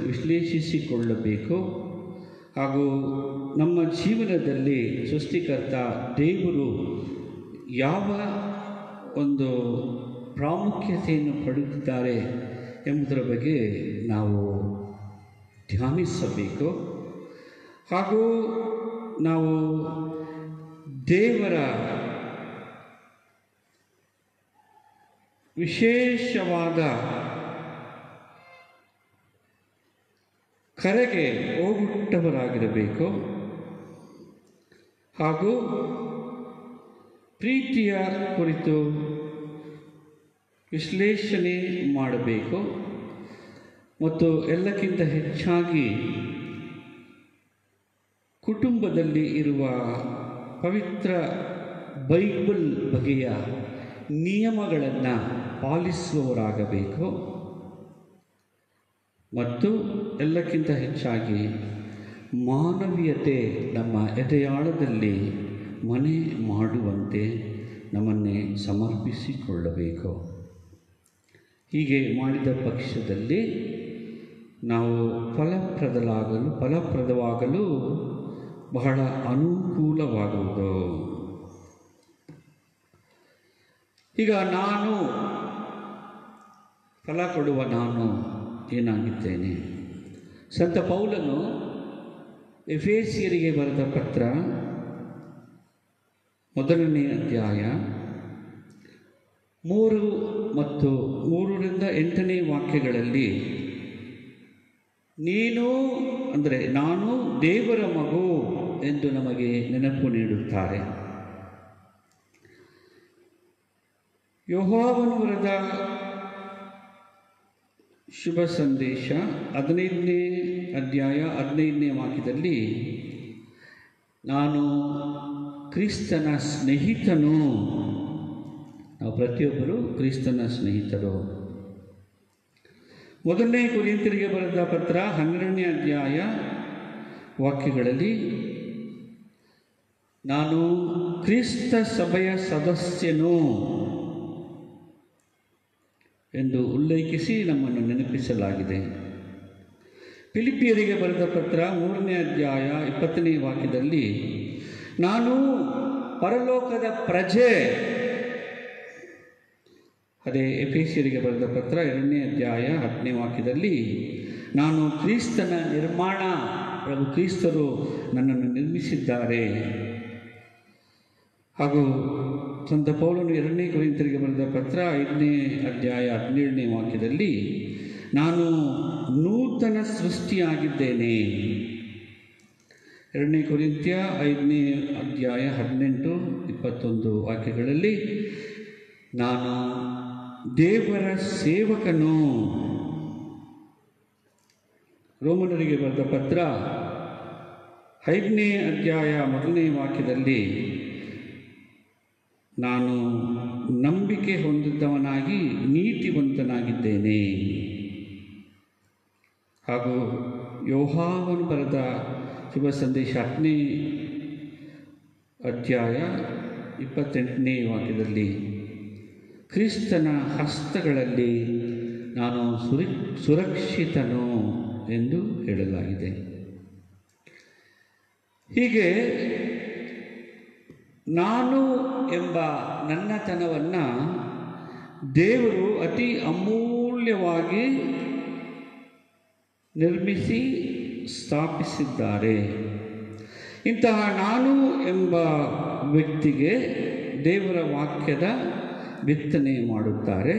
ವಿಶ್ಲೇಷಿಸಿಕೊಳ್ಳಬೇಕು. ಹಾಗೂ ನಮ್ಮ ಜೀವನದಲ್ಲಿ ಸೃಷ್ಟಿಕರ್ತ ದೇವರು ಯಾವ ಒಂದು ಪ್ರಾಮುಖ್ಯತೆಯನ್ನು ಪಡೆದಿದ್ದಾರೆ ಎಂಬುದರ ಬಗ್ಗೆ ನಾವು ಧ್ಯಾನಿಸಬೇಕು. ಹಾಗೂ ನಾವು ದೇವರ ವಿಶೇಷವಾದ ಕರೆಗೆ ಹೋಗುಟ್ಟವರಾಗಿರಬೇಕು. ಹಾಗೂ ಪ್ರೀತಿಯ ಕುರಿತು ವಿಶ್ಲೇಷಣೆ ಮಾಡಬೇಕು. ಮತ್ತು ಎಲ್ಲಕ್ಕಿಂತ ಹೆಚ್ಚಾಗಿ ಕುಟುಂಬದಲ್ಲಿ ಇರುವ ಪವಿತ್ರ ಬೈಬಲ್ ಬಗೆಯ ನಿಯಮಗಳನ್ನು ಪಾಲಿಸುವವರಾಗಬೇಕು. ಮತ್ತು ಎಲ್ಲಕ್ಕಿಂತ ಹೆಚ್ಚಾಗಿ ಮಾನವೀಯತೆ ನಮ್ಮ ಎದೆಯಾಳದಲ್ಲಿ ಮನೆ ಮಾಡುವಂತೆ ನಮ್ಮನ್ನೇ ಸಮರ್ಪಿಸಿಕೊಳ್ಳಬೇಕು. ಹೀಗೆ ಮಾಡಿದ ಪಕ್ಷದಲ್ಲಿ ನಾವು ಫಲಪ್ರದವಾಗಲು ಬಹಳ ಅನುಕೂಲವಾಗುವುದು. ಈಗ ಫಲ ಕೊಡುವ ನಾನು ಏನಾಗಿದ್ದೇನೆ? ಸಂತ ಪೌಲನು ಎಫೆಸಿಯರಿಗೆ ಬರೆದ ಪತ್ರ 1ನೇ ಅಧ್ಯಾಯ 3 ಮತ್ತು 3ರಿಂದ 8ನೇ ವಾಕ್ಯಗಳಲ್ಲಿ ನಾನು ದೇವರ ಮಗು ಎಂದು ನಮಗೆ ನೆನಪು ನೀಡುತ್ತಾರೆ. ಯೋಹಾನನು ಬರೆದ ಶುಭ ಸಂದೇಶ 15ನೇ ಅಧ್ಯಾಯ 15ನೇ ವಾಕ್ಯದಲ್ಲಿ ನಾನು ಕ್ರಿಸ್ತನ ಸ್ನೇಹಿತನು. ನಾವು ಪ್ರತಿಯೊಬ್ಬರು ಕ್ರಿಸ್ತನ ಸ್ನೇಹಿತರು. 1ನೇ ಕೊರಿಂಥರಿಗೆ ಬರೆದ ಪತ್ರ 12ನೇ ಅಧ್ಯಾಯ ವಾಕ್ಯಗಳಲ್ಲಿ ನಾನು ಕ್ರಿಸ್ತ ಸಭೆಯ ಸದಸ್ಯನು ಎಂದು ಉಲ್ಲೇಖಿಸಿ ನಮ್ಮನ್ನು ನೆನಪಿಸಲಾಗಿದೆ. ಫಿಲಿಪಿಯರಿಗೆ ಬರೆದ ಪತ್ರ 3ನೇ ಅಧ್ಯಾಯ 20ನೇ ವಾಕ್ಯದಲ್ಲಿ ನಾನು ಪರಲೋಕದ ಪ್ರಜೆ. ಅದೇ ಎಫೆಸಿಯರಿಗೆ ಬರೆದ ಪತ್ರ 2ನೇ ಅಧ್ಯಾಯ 10ನೇ ವಾಕ್ಯದಲ್ಲಿ ನಾನು ಕ್ರಿಸ್ತನ ನಿರ್ಮಾಣ, ಪ್ರಭು ಕ್ರಿಸ್ತರು ನನ್ನನ್ನು ನಿರ್ಮಿಸಿದ್ದಾರೆ. ಹಾಗೂ ಸಂತ ಪೌಲನು 2ನೇ ಕೊರಿಂಥರಿಗೆ ಬರೆದ ಪತ್ರ 5ನೇ ಅಧ್ಯಾಯ 17ನೇ ವಾಕ್ಯದಲ್ಲಿ ನಾನು ನೂತನ ಸೃಷ್ಟಿಯಾಗಿದ್ದೇನೆ. 2ನೇ ಕೊರಿಂಥ್ಯ 5ನೇ ಅಧ್ಯಾಯ 18, 21 ವಾಕ್ಯಗಳಲ್ಲಿ ನಾನು ದೇವರ ಸೇವಕನು. ರೋಮನರಿಗೆ ಬರೆದ ಪತ್ರ 5ನೇ ಅಧ್ಯಾಯ 1ನೇ ವಾಕ್ಯದಲ್ಲಿ ನಾನು ನಂಬಿಕೆ ಹೊಂದಿದ್ದವನಾಗಿ ನೀತಿವಂತನಾಗಿದ್ದೇನೆ. ಹಾಗೂ ಯೋಹಾನನು ಬರೆದ ಶುಭ ಸಂದೇಶ 10ನೇ ಅಧ್ಯಾಯ 28ನೇ ವಾಕ್ಯದಲ್ಲಿ ಕ್ರಿಸ್ತನ ಹಸ್ತಗಳಲ್ಲಿ ನಾನು ಸುರಕ್ಷಿತನು ಎಂದು ಹೇಳಲಾಗಿದೆ. ಹೀಗೆ ನಾನು ಎಂಬ ನನ್ನತನವನ್ನು ದೇವರು ಅತಿ ಅಮೂಲ್ಯವಾಗಿ ನಿರ್ಮಿಸಿ ಸ್ಥಾಪಿಸಿದ್ದಾರೆ. ಇಂತಹ ನಾನು ಎಂಬ ವ್ಯಕ್ತಿಗೆ ದೇವರ ವಾಕ್ಯದ ಬಿತ್ತನೆ ಮಾಡುತ್ತಾರೆ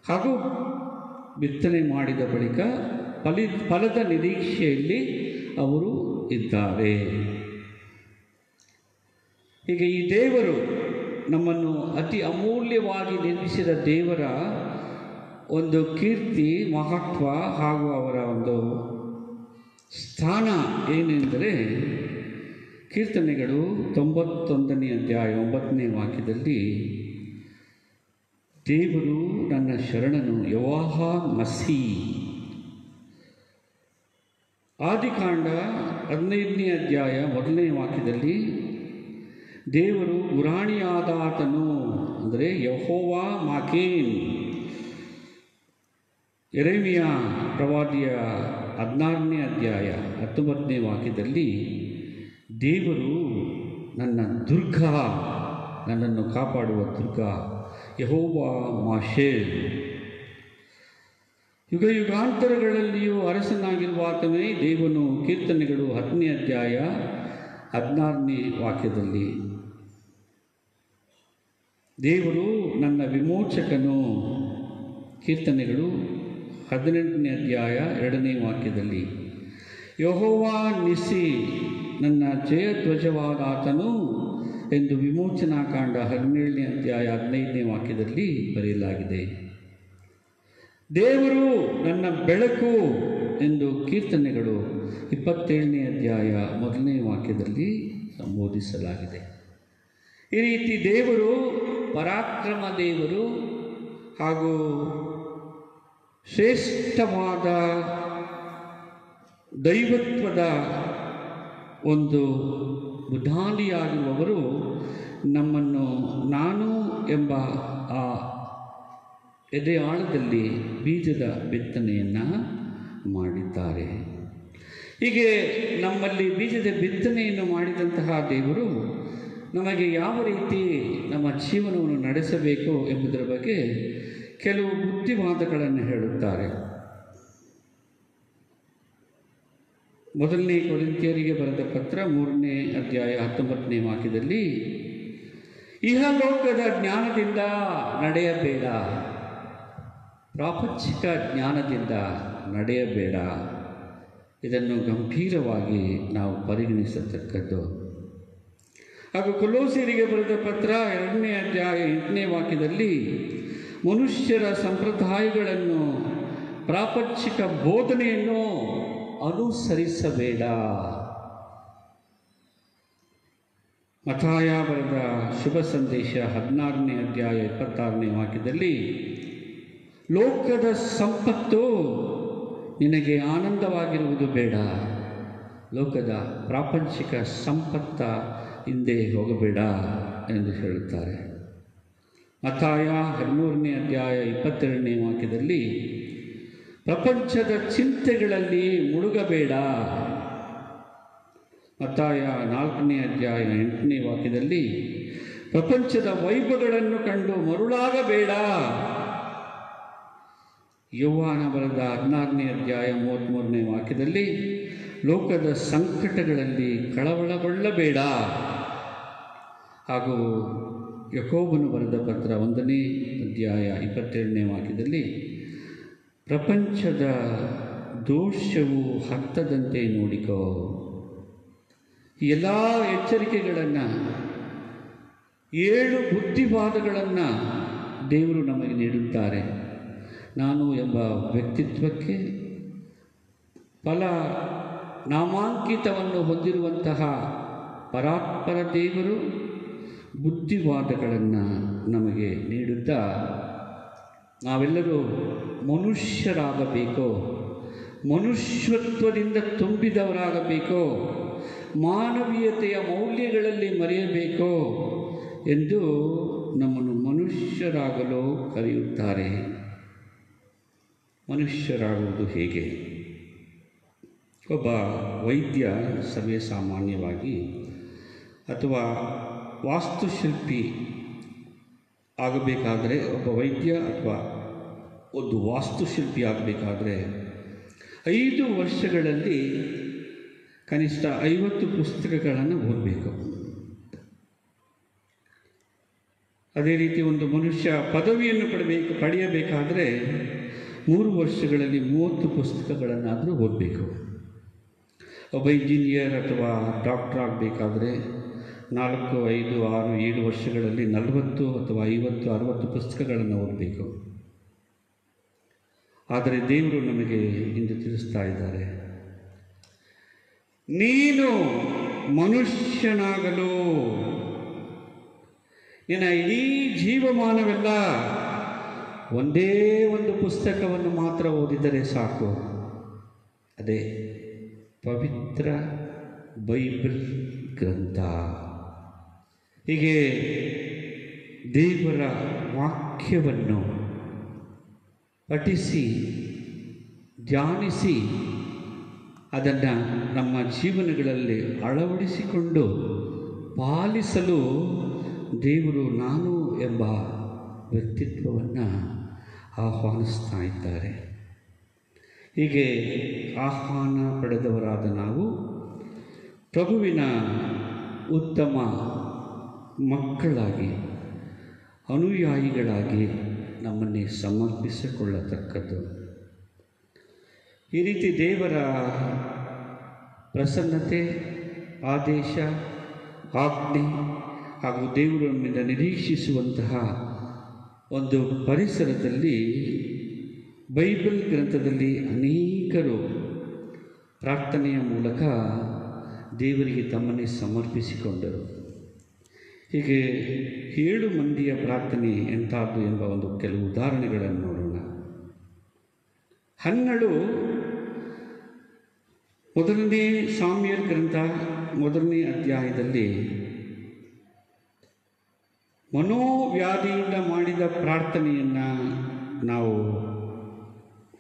ಹಾಗೂ ಬಿತ್ತನೆ ಮಾಡಿದ ಬಳಿಕ ಫಲದ ನಿರೀಕ್ಷೆಯಲ್ಲಿ ಅವರು ಇದ್ದಾರೆ. ಹೀಗೆ ಈ ದೇವರು ನಮ್ಮನ್ನು ಅತಿ ಅಮೂಲ್ಯವಾಗಿ ನಿರ್ಮಿಸಿದ ದೇವರ ಒಂದು ಕೀರ್ತಿ, ಮಹತ್ವ ಹಾಗೂ ಅವರ ಒಂದು ಸ್ಥಾನ ಏನೆಂದರೆ, ಕೀರ್ತನೆಗಳು 91ನೇ ಅಧ್ಯಾಯ 9ನೇ ವಾಕ್ಯದಲ್ಲಿ ದೇವರು ನನ್ನ ಶರಣನು ಯೆಹೋವ ಮಸಿ. ಆದಿಕಾಂಡ 15ನೇ ಅಧ್ಯಾಯ 1ನೇ ವಾಕ್ಯದಲ್ಲಿ ದೇವರು ಗುರಾಣಿಯಾದಾತನು ಅಂದರೆ ಯೆಹೋವ ಮಾಕೇನ್. ಯೆರೆಮೀಯ ಪ್ರವಾದಿಯ 16ನೇ ಅಧ್ಯಾಯ 19ನೇ ವಾಕ್ಯದಲ್ಲಿ ದೇವರು ನನ್ನ ದುರ್ಗ, ನನ್ನನ್ನು ಕಾಪಾಡುವ ದುರ್ಗ, ಯೆಹೋವ ಮಾಶೇಲ್. ಯುಗ ಯುಗಾಂತರಗಳಲ್ಲಿಯೂ ಅರಸನಾಗಿರುವ ಆತನೇ ದೇವನು. ಕೀರ್ತನೆಗಳು 10ನೇ ಅಧ್ಯಾಯ 16ನೇ ವಾಕ್ಯದಲ್ಲಿ ದೇವರು ನನ್ನ ವಿಮೋಚಕನು. ಕೀರ್ತನೆಗಳು 18ನೇ ಅಧ್ಯಾಯ 2ನೇ ವಾಕ್ಯದಲ್ಲಿ ಯೆಹೋವ ನಿಸಿ, ನನ್ನ ಜಯಧ್ವಜವಾದ ಆತನು ಎಂದು ವಿಮೋಚನಾಕಾಂಡ 17ನೇ ಅಧ್ಯಾಯ 15ನೇ ವಾಕ್ಯದಲ್ಲಿ ಬರೆಯಲಾಗಿದೆ. ದೇವರು ನನ್ನ ಬೆಳಕು ಎಂದು ಕೀರ್ತನೆಗಳು 27ನೇ ಅಧ್ಯಾಯ 1ನೇ ವಾಕ್ಯದಲ್ಲಿ ಸಂಬೋಧಿಸಲಾಗಿದೆ. ಈ ರೀತಿ ದೇವರು ಪರಾಕ್ರಮ ದೇವರು ಹಾಗೂ ಶ್ರೇಷ್ಠವಾದ ದೈವತ್ವದ ಒಂದು ಉದಾನಿಯಾಗಿರುವವರು ನಮ್ಮನ್ನು ನಾನು ಎಂಬ ಆ ಎದೆಯಾಳದಲ್ಲಿ ಬೀಜದ ಬಿತ್ತನೆಯನ್ನು ಮಾಡಿದ್ದಾರೆ. ಹೀಗೆ ನಮ್ಮಲ್ಲಿ ಬೀಜದ ಬಿತ್ತನೆಯನ್ನು ಮಾಡಿದಂತಹ ದೇವರು ನಮಗೆ ಯಾವ ರೀತಿ ನಮ್ಮ ಜೀವನವನ್ನು ನಡೆಸಬೇಕು ಎಂಬುದರ ಬಗ್ಗೆ ಕೆಲವು ಬುದ್ಧಿವಾದಗಳನ್ನು ಹೇಳುತ್ತಾರೆ. 1ನೇ ಕೊರಿಂಥಿಯರಿಗೆ ಬರೆದ ಪತ್ರ 3ನೇ ಅಧ್ಯಾಯ 19ನೇ ವಾಕ್ಯದಲ್ಲಿ ಇಹಲೋಕದ ಜ್ಞಾನದಿಂದ ನಡೆಯಬೇಡ, ಪ್ರಾಪಂಚಿಕ ಜ್ಞಾನದಿಂದ ನಡೆಯಬೇಡ. ಇದನ್ನು ಗಂಭೀರವಾಗಿ ನಾವು ಪರಿಗಣಿಸತಕ್ಕದ್ದು. ಹಾಗೂ ಕೊಲೋಸ್ಯರಿಗೆ ಬರೆದ ಪತ್ರ 2ನೇ ಅಧ್ಯಾಯ 8ನೇ ವಾಕ್ಯದಲ್ಲಿ ಮನುಷ್ಯರ ಸಂಪ್ರದಾಯಗಳನ್ನು, ಪ್ರಾಪಂಚಿಕ ಬೋಧನೆಯನ್ನು ಅನುಸರಿಸಬೇಡ. ಮತ್ತಾಯ ಬರೆದ ಶುಭ ಸಂದೇಶ 16ನೇ ಅಧ್ಯಾಯ 26ನೇ ವಾಕ್ಯದಲ್ಲಿ ಲೋಕದ ಸಂಪತ್ತು ನಿನಗೆ ಆನಂದವಾಗಿರುವುದು ಬೇಡ, ಲೋಕದ ಪ್ರಾಪಂಚಿಕ ಸಂಪತ್ತ ಹಿಂದೆ ಹೋಗಬೇಡ ಎಂದು ಹೇಳುತ್ತಾರೆ. ಮತ್ತಾಯ 13ನೇ ಅಧ್ಯಾಯ 22ನೇ ವಾಕ್ಯದಲ್ಲಿ ಪ್ರಪಂಚದ ಚಿಂತೆಗಳಲ್ಲಿ ಮುಳುಗಬೇಡ. ಮತ್ತಾಯ 4ನೇ ಅಧ್ಯಾಯ 8ನೇ ವಾಕ್ಯದಲ್ಲಿ ಪ್ರಪಂಚದ ವೈಭವಗಳನ್ನು ಕಂಡು ಮರುಳಾಗಬೇಡ. ಯೋಹಾನ ಬರೆದ 16ನೇ ಅಧ್ಯಾಯ 33ನೇ ವಾಕ್ಯದಲ್ಲಿ ಲೋಕದ ಸಂಕಟಗಳಲ್ಲಿ ಕಳವಳಗೊಳ್ಳಬೇಡ. ಹಾಗೂ ಯಾಕೋಬನು ಬರೆದ ಪತ್ರ 1ನೇ ಅಧ್ಯಾಯ 22ನೇ ವಾಕ್ಯದಲ್ಲಿ ಪ್ರಪಂಚದ ದೋಷವು ಹತ್ತದಂತೆ ನೋಡಿಕೋ. ಈ ಎಲ್ಲ ಎಚ್ಚರಿಕೆಗಳನ್ನು, 7 ಬುದ್ಧಿವಾದಗಳನ್ನು ದೇವರು ನಮಗೆ ನೀಡುತ್ತಾರೆ. ನಾನು ಎಂಬ ವ್ಯಕ್ತಿತ್ವಕ್ಕೆ ಫಲ ನಾಮಾಂಕಿತವನ್ನು ಹೊಂದಿರುವಂತಹ ಪರಾತ್ಪರ ದೇವರು ಬುದ್ಧಿವಾದಗಳನ್ನು ನಮಗೆ ನೀಡುತ್ತಾ ನಾವೆಲ್ಲರೂ ಮನುಷ್ಯರಾಗಬೇಕು, ಮನುಷ್ಯತ್ವದಿಂದ ತುಂಬಿದವರಾಗಬೇಕೋ, ಮಾನವೀಯತೆಯ ಮೌಲ್ಯಗಳಲ್ಲಿ ಮರೆಯಬೇಕೋ ಎಂದು ನಮ್ಮನ್ನು ಮನುಷ್ಯರಾಗಲು ಕರೆಯುತ್ತಾರೆ. ಮನುಷ್ಯರಾಗುವುದು ಹೇಗೆ? ಒಬ್ಬ ವೈದ್ಯ ಸರ್ವೇ ಸಾಮಾನ್ಯವಾಗಿ ಅಥವಾ ವಾಸ್ತುಶಿಲ್ಪಿ ಆಗಬೇಕಾದರೆ, ಒಬ್ಬ ವೈದ್ಯ ಅಥವಾ ಒಂದು ವಾಸ್ತುಶಿಲ್ಪಿ ಆಗಬೇಕಾದ್ರೆ 5 ವರ್ಷಗಳಲ್ಲಿ ಕನಿಷ್ಠ 50 ಪುಸ್ತಕಗಳನ್ನು ಓದಬೇಕು. ಅದೇ ರೀತಿ ಒಂದು ಮನುಷ್ಯ ಪದವಿಯನ್ನು ಪಡೆಯಬೇಕಾದರೆ 3 ವರ್ಷಗಳಲ್ಲಿ 30 ಪುಸ್ತಕಗಳನ್ನಾದರೂ ಓದಬೇಕು. ಒಬ್ಬ ಇಂಜಿನಿಯರ್ ಅಥವಾ ಡಾಕ್ಟರ್ ಆಗಬೇಕಾದ್ರೆ 4, 5, 6, 7 ವರ್ಷಗಳಲ್ಲಿ 40 ಅಥವಾ 50, 60 ಪುಸ್ತಕಗಳನ್ನು ಓದಬೇಕು. ಆದರೆ ದೇವರು ನಮಗೆ ಇಂದು ತಿಳಿಸ್ತಾ ಇದ್ದಾರೆ, ನೀನು ಮನುಷ್ಯನಾಗಲು ನಿನ್ನ ಇಡೀ ಜೀವಮಾನವೆಲ್ಲ ಒಂದೇ ಒಂದು ಪುಸ್ತಕವನ್ನು ಮಾತ್ರ ಓದಿದರೆ ಸಾಕು. ಅದೇ ಪವಿತ್ರ ಬೈಬಲ್ ಗ್ರಂಥ. ಹೀಗೆ ದೇವರ ವಾಕ್ಯವನ್ನು ಪಠಿಸಿ ಧ್ಯಾನಿಸಿ ಅದನ್ನು ನಮ್ಮ ಜೀವನಗಳಲ್ಲಿ ಅಳವಡಿಸಿಕೊಂಡು ಪಾಲಿಸಲು ದೇವರು ನಾನು ಎಂಬ ವ್ಯಕ್ತಿತ್ವವನ್ನು ಆಹ್ವಾನಿಸ್ತಾ ಇದ್ದಾರೆ. ಹೀಗೆ ಆಹ್ವಾನ ಪಡೆದವರಾದ ನಾವು ಪ್ರಭುವಿನ ಉತ್ತಮ ಮಕ್ಕಳಾಗಿ, ಅನುಯಾಯಿಗಳಾಗಿ ನಮ್ಮನ್ನೇ ಸಮರ್ಪಿಸಿಕೊಳ್ಳತಕ್ಕದ್ದು. ಈ ರೀತಿ ದೇವರ ಪ್ರಸನ್ನತೆ, ಆದೇಶ, ಆಜ್ಞೆ ಹಾಗೂ ದೇವರು ನಮ್ಮಿಂದ ನಿರೀಕ್ಷಿಸುವಂತಹ ಒಂದು ಪರಿಸರದಲ್ಲಿ ಬೈಬಲ್ ಗ್ರಂಥದಲ್ಲಿ ಅನೇಕರು ಪ್ರಾರ್ಥನೆಯ ಮೂಲಕ ದೇವರಿಗೆ ತಮ್ಮನ್ನೇ ಸಮರ್ಪಿಸಿಕೊಂಡರು. ಹೀಗೆ 7 ಮಂದಿಯ ಪ್ರಾರ್ಥನೆ ಎಂಥದ್ದು ಎಂಬ ಒಂದು ಕೆಲವು ಉದಾಹರಣೆಗಳನ್ನು ನೋಡೋಣ. ಹನ್ನಳು 1ನೇ ಸಾಮ್ಯಲ್ ಗ್ರಂಥ 1ನೇ ಅಧ್ಯಾಯದಲ್ಲಿ ಮನೋವ್ಯಾಧಿಯಿಂದ ಮಾಡಿದ ಪ್ರಾರ್ಥನೆಯನ್ನು ನಾವು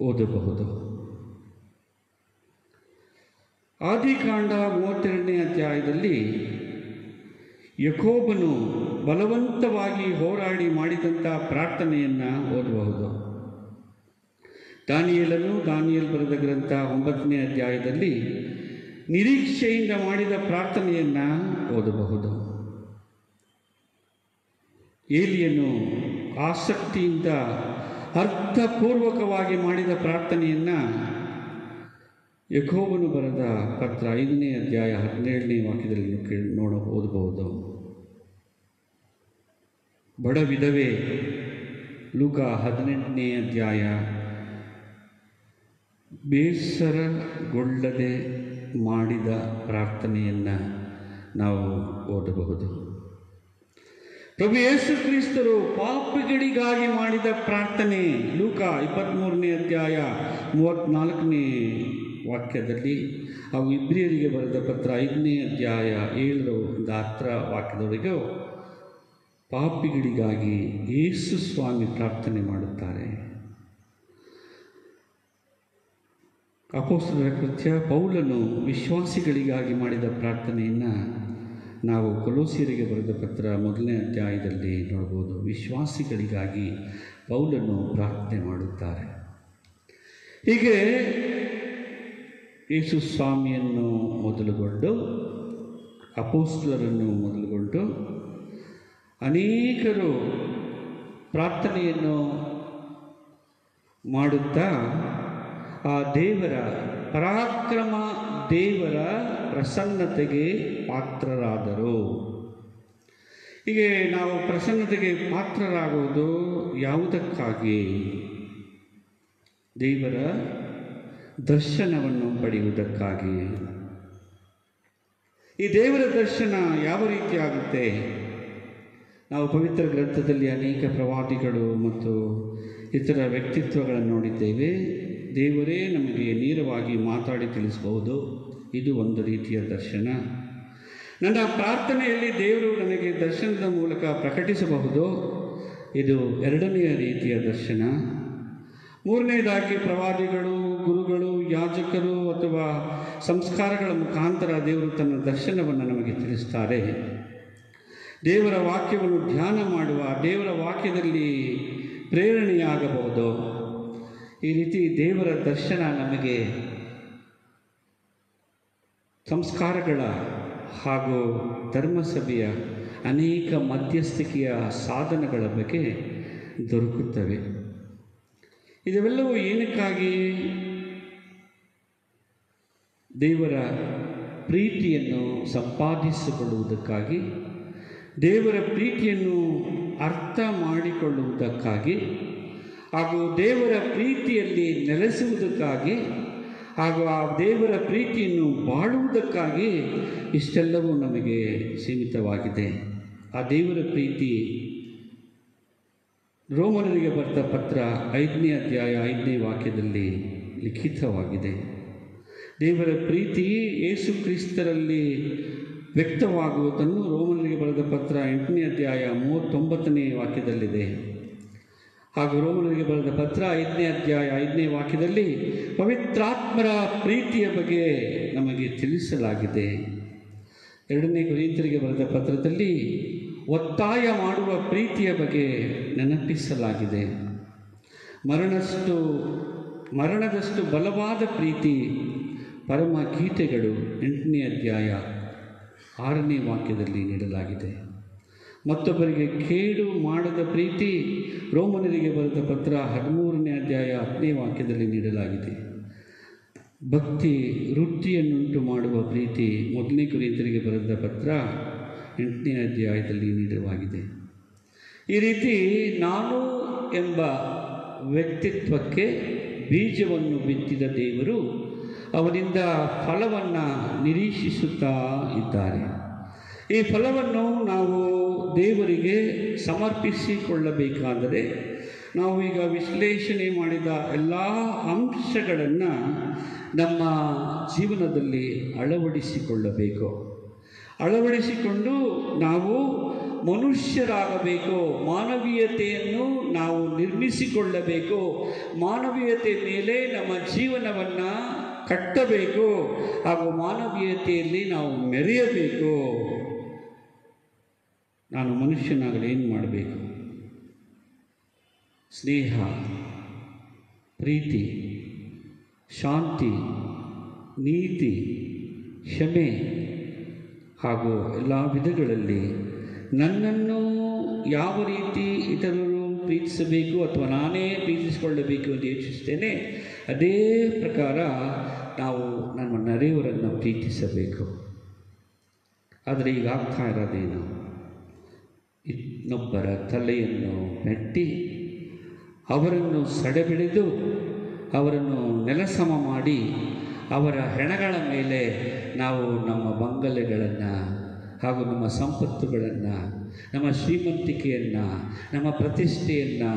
ಓದಬಹುದು. ಆದಿಕಾಂಡ 32ನೇ ಅಧ್ಯಾಯದಲ್ಲಿ ಯಾಕೋಬನು ಬಲವಂತವಾಗಿ ಹೋರಾಡಿ ಮಾಡಿದಂಥ ಪ್ರಾರ್ಥನೆಯನ್ನು ಓದಬಹುದು. ದಾನಿಯೇಲ್ ಬರೆದ ಗ್ರಂಥ 9ನೇ ಅಧ್ಯಾಯದಲ್ಲಿ ನಿರೀಕ್ಷೆಯಿಂದ ಮಾಡಿದ ಪ್ರಾರ್ಥನೆಯನ್ನು ಓದಬಹುದು. ಏಲಿಯನು ಆಸಕ್ತಿಯಿಂದ ಅರ್ಥಪೂರ್ವಕವಾಗಿ ಮಾಡಿದ ಪ್ರಾರ್ಥನೆಯನ್ನು ಯಾಕೋಬನು ಬರೆದ ಪತ್ರ 5ನೇ ಅಧ್ಯಾಯ 17ನೇ ವಾಕ್ಯದಲ್ಲಿ ಓದಬಹುದು. ಬಡ ವಿಧವೆ ಲೂಕ 18ನೇ ಅಧ್ಯಾಯ ಬೇಸರಗೊಳ್ಳದೆ ಮಾಡಿದ ಪ್ರಾರ್ಥನೆಯನ್ನು ನಾವು ಓದಬಹುದು. ಪ್ರಭು ಯೇಸು ಕ್ರಿಸ್ತರು ಪಾಪಿಗಳಿಗಾಗಿ ಮಾಡಿದ ಪ್ರಾರ್ಥನೆ ಲೂಕ 23ನೇ ಅಧ್ಯಾಯ 34ನೇ ವಾಕ್ಯದಲ್ಲಿ, ಹಾಗೂ ಇಬ್ರಿಯರಿಗೆ ಬರೆದ ಪತ್ರ 5ನೇ ಅಧ್ಯಾಯ 7ರಿಂದ 10 ವಾಕ್ಯದವರೆಗೂ ಪಾಪಿಗಳಿಗಾಗಿ ಯೇಸು ಸ್ವಾಮಿ ಪ್ರಾರ್ಥನೆ ಮಾಡುತ್ತಾರೆ. ಅಪೊಸ್ತಲರ ಕೃತ್ಯ ಪೌಲನು ವಿಶ್ವಾಸಿಗಳಿಗಾಗಿ ಮಾಡಿದ ಪ್ರಾರ್ಥನೆಯನ್ನು ನಾವು ಕೊಲೋಸ್ಯರಿಗೆ ಬರೆದ ಪತ್ರ 1ನೇ ಅಧ್ಯಾಯದಲ್ಲಿ ನೋಡ್ಬೋದು. ವಿಶ್ವಾಸಿಗಳಿಗಾಗಿ ಪೌಲನು ಪ್ರಾರ್ಥನೆ ಮಾಡುತ್ತಾರೆ. ಹೀಗೆ ಯೇಸು ಸ್ವಾಮಿಯನ್ನು ಮೊದಲುಗೊಂಡು ಅಪೊಸ್ತಲರನ್ನು ಮೊದಲುಗೊಂಡು ಅನೇಕರು ಪ್ರಾರ್ಥನೆಯನ್ನು ಮಾಡುತ್ತಾ ಆ ದೇವರ ಪರಾಕ್ರಮ, ದೇವರ ಪ್ರಸನ್ನತೆಗೆ ಪಾತ್ರರಾದರು. ಹೀಗೆ ನಾವು ಪ್ರಸನ್ನತೆಗೆ ಪಾತ್ರರಾಗುವುದು ಯಾವುದಕ್ಕಾಗಿ? ದೇವರ ದರ್ಶನವನ್ನು ಪಡೆಯುವುದಕ್ಕಾಗಿ. ಈ ದೇವರ ದರ್ಶನ ಯಾವ ರೀತಿ ಆಗುತ್ತೆ? ನಾವು ಪವಿತ್ರ ಗ್ರಂಥದಲ್ಲಿ ಅನೇಕ ಪ್ರವಾದಿಗಳು ಮತ್ತು ಇತರ ವ್ಯಕ್ತಿತ್ವಗಳನ್ನು ನೋಡಿದ್ದೇವೆ. ದೇವರೇ ನಮಗೆ ನೇರವಾಗಿ ಮಾತಾಡಿ ತಿಳಿಸಬಹುದು. ಇದು ಒಂದು ರೀತಿಯ ದರ್ಶನ. ನನ್ನ ಪ್ರಾರ್ಥನೆಯಲ್ಲಿ ದೇವರು ನನಗೆ ದರ್ಶನದ ಮೂಲಕ ಪ್ರಕಟಿಸಬಹುದು. ಇದು ಎರಡನೆಯ ರೀತಿಯ ದರ್ಶನ. ಮೂರನೇದಾಗಿ ಪ್ರವಾದಿಗಳು, ಗುರುಗಳು, ಯಾಜಕರು ಅಥವಾ ಸಂಸ್ಕಾರಗಳ ಮುಖಾಂತರ ದೇವರು ತನ್ನ ದರ್ಶನವನ್ನು ನಮಗೆ ತಿಳಿಸ್ತಾರೆ. ದೇವರ ವಾಕ್ಯವನ್ನು ಧ್ಯಾನ ಮಾಡುವ, ದೇವರ ವಾಕ್ಯದಲ್ಲಿ ಪ್ರೇರಣೆಯಾಗಬಹುದು. ಈ ರೀತಿ ದೇವರ ದರ್ಶನ ನಮಗೆ ಸಂಸ್ಕಾರಗಳ ಹಾಗೂ ಧರ್ಮಸಭೆಯ ಅನೇಕ ಮಧ್ಯಸ್ಥಿಕೆಯ ಸಾಧನಗಳ ಬಗ್ಗೆ ದೊರಕುತ್ತವೆ. ಇದೆಲ್ಲವೂ ಏನಕ್ಕಾಗಿ? ದೇವರ ಪ್ರೀತಿಯನ್ನು ಸಂಪಾದಿಸಿಕೊಳ್ಳುವುದಕ್ಕಾಗಿ, ದೇವರ ಪ್ರೀತಿಯನ್ನು ಅರ್ಥ ಮಾಡಿಕೊಳ್ಳುವುದಕ್ಕಾಗಿ, ಹಾಗೂ ದೇವರ ಪ್ರೀತಿಯಲ್ಲಿ ನೆಲೆಸುವುದಕ್ಕಾಗಿ, ಹಾಗೂ ಆ ದೇವರ ಪ್ರೀತಿಯನ್ನು ಬಾಳುವುದಕ್ಕಾಗಿ ಇಷ್ಟೆಲ್ಲವೂ ನಮಗೆ ಸೀಮಿತವಾಗಿದೆ. ಆ ದೇವರ ಪ್ರೀತಿ ರೋಮನರಿಗೆ ಬರೆದ ಪತ್ರ 5ನೇ ಅಧ್ಯಾಯ 5ನೇ ವಾಕ್ಯದಲ್ಲಿ ಲಿಖಿತವಾಗಿದೆ. ದೇವರ ಪ್ರೀತಿ ಯೇಸು ಕ್ರಿಸ್ತರಲ್ಲಿ ವ್ಯಕ್ತವಾಗುವುದನ್ನು ರೋಮನರಿಗೆ ಬರೆದ ಪತ್ರ 8ನೇ ಅಧ್ಯಾಯ 39ನೇ ವಾಕ್ಯದಲ್ಲಿದೆ. ಹಾಗೂ ರೋಮನರಿಗೆ ಬರೆದ ಪತ್ರ 5ನೇ ಅಧ್ಯಾಯ 5ನೇ ವಾಕ್ಯದಲ್ಲಿ ಪವಿತ್ರಾತ್ಮರ ಪ್ರೀತಿಯ ಬಗ್ಗೆ ನಮಗೆ ತಿಳಿಸಲಾಗಿದೆ. 2ನೇ ಕೊರಿಂಥರಿಗೆ ಬರೆದ ಪತ್ರದಲ್ಲಿ ಒತ್ತಾಯ ಮಾಡುವ ಪ್ರೀತಿಯ ಬಗ್ಗೆ ನೆನಪಿಸಲಾಗಿದೆ. ಮರಣದಷ್ಟು ಬಲವಾದ ಪ್ರೀತಿ ಪರಮ ಗೀತೆಗಳು 8ನೇ ಅಧ್ಯಾಯ 6ನೇ ವಾಕ್ಯದಲ್ಲಿ ನೀಡಲಾಗಿದೆ. ಮತ್ತೊಬ್ಬರಿಗೆ ಕೇಡು ಮಾಡದ ಪ್ರೀತಿ ರೋಮನರಿಗೆ ಬರೆದ ಪತ್ರ 13ನೇ ಅಧ್ಯಾಯ 10ನೇ ವಾಕ್ಯದಲ್ಲಿ ನೀಡಲಾಗಿದೆ. ಭಕ್ತಿ ವೃತ್ತಿಯನ್ನುಂಟು ಮಾಡುವ ಪ್ರೀತಿ 1ನೇ ಕೊರಿಂಥರಿಗೆ ಬರೆದ ಪತ್ರ 8ನೇ ಅಧ್ಯಾಯದಲ್ಲಿ ನೀಡಲಾಗಿದೆ. ಈ ರೀತಿ ನಾನು ಎಂಬ ವ್ಯಕ್ತಿತ್ವಕ್ಕೆ ಬೀಜವನ್ನು ಬಿತ್ತಿದ ದೇವರು ಅವನಿಂದ ಫಲವನ್ನು ನಿರೀಕ್ಷಿಸುತ್ತಾ ಇದ್ದಾರೆ. ಈ ಫಲವನ್ನು ನಾವು ದೇವರಿಗೆ ಸಮರ್ಪಿಸಿಕೊಳ್ಳಬೇಕಾದರೆ ನಾವು ಈಗ ವಿಶ್ಲೇಷಣೆ ಮಾಡಿದ ಎಲ್ಲ ಅಂಶಗಳನ್ನು ನಮ್ಮ ಜೀವನದಲ್ಲಿ ಅಳವಡಿಸಿಕೊಳ್ಳಬೇಕು. ಅಳವಡಿಸಿಕೊಂಡು ನಾವು ಮನುಷ್ಯರಾಗಬೇಕು. ಮಾನವೀಯತೆಯನ್ನು ನಾವು ನಿರ್ಮಿಸಿಕೊಳ್ಳಬೇಕು. ಮಾನವೀಯತೆ ಮೇಲೆ ನಮ್ಮ ಜೀವನವನ್ನು ಕಟ್ಟಬೇಕು. ಹಾಗೂ ಮಾನವೀಯತೆಯಲ್ಲಿ ನಾವು ಮೆರೆಯಬೇಕು. ನಾನು ಮನುಷ್ಯನಾಗಲು ಏನು ಮಾಡಬೇಕು? ಸ್ನೇಹ, ಪ್ರೀತಿ, ಶಾಂತಿ, ನೀತಿ, ಕ್ಷಮೆ ಹಾಗೂ ಎಲ್ಲ ವಿಧಗಳಲ್ಲಿ ನನ್ನನ್ನು ಯಾವ ರೀತಿ ಇತರರು ಪ್ರೀತಿಸಬೇಕು ಅಥವಾ ನಾನೇ ಪ್ರೀತಿಸಿಕೊಳ್ಳಬೇಕು ಎಂದು ಯೋಚಿಸ್ತೇನೆ, ಅದೇ ಪ್ರಕಾರ ನಾವು ನಮ್ಮ ನೆರೆಯವರನ್ನು ಪ್ರೀತಿಸಬೇಕು. ಆದರೆ ಈಗ ಆಗ್ತಾ ಇರೋದೇನು? ಇನ್ನೊಬ್ಬರ ತಲೆಯನ್ನು ಮೆಟ್ಟಿ ಅವರನ್ನು ಸಡೆಬೆಳೆದು ಅವರನ್ನು ನೆಲಸಮ ಮಾಡಿ ಅವರ ಹೆಣಗಳ ಮೇಲೆ ನಾವು ನಮ್ಮ ಬಂಗಲೆಗಳನ್ನು ಹಾಗೂ ನಮ್ಮ ಸಂಪತ್ತುಗಳನ್ನು, ನಮ್ಮ ಶ್ರೀಮಂತಿಕೆಯನ್ನು, ನಮ್ಮ ಪ್ರತಿಷ್ಠೆಯನ್ನು,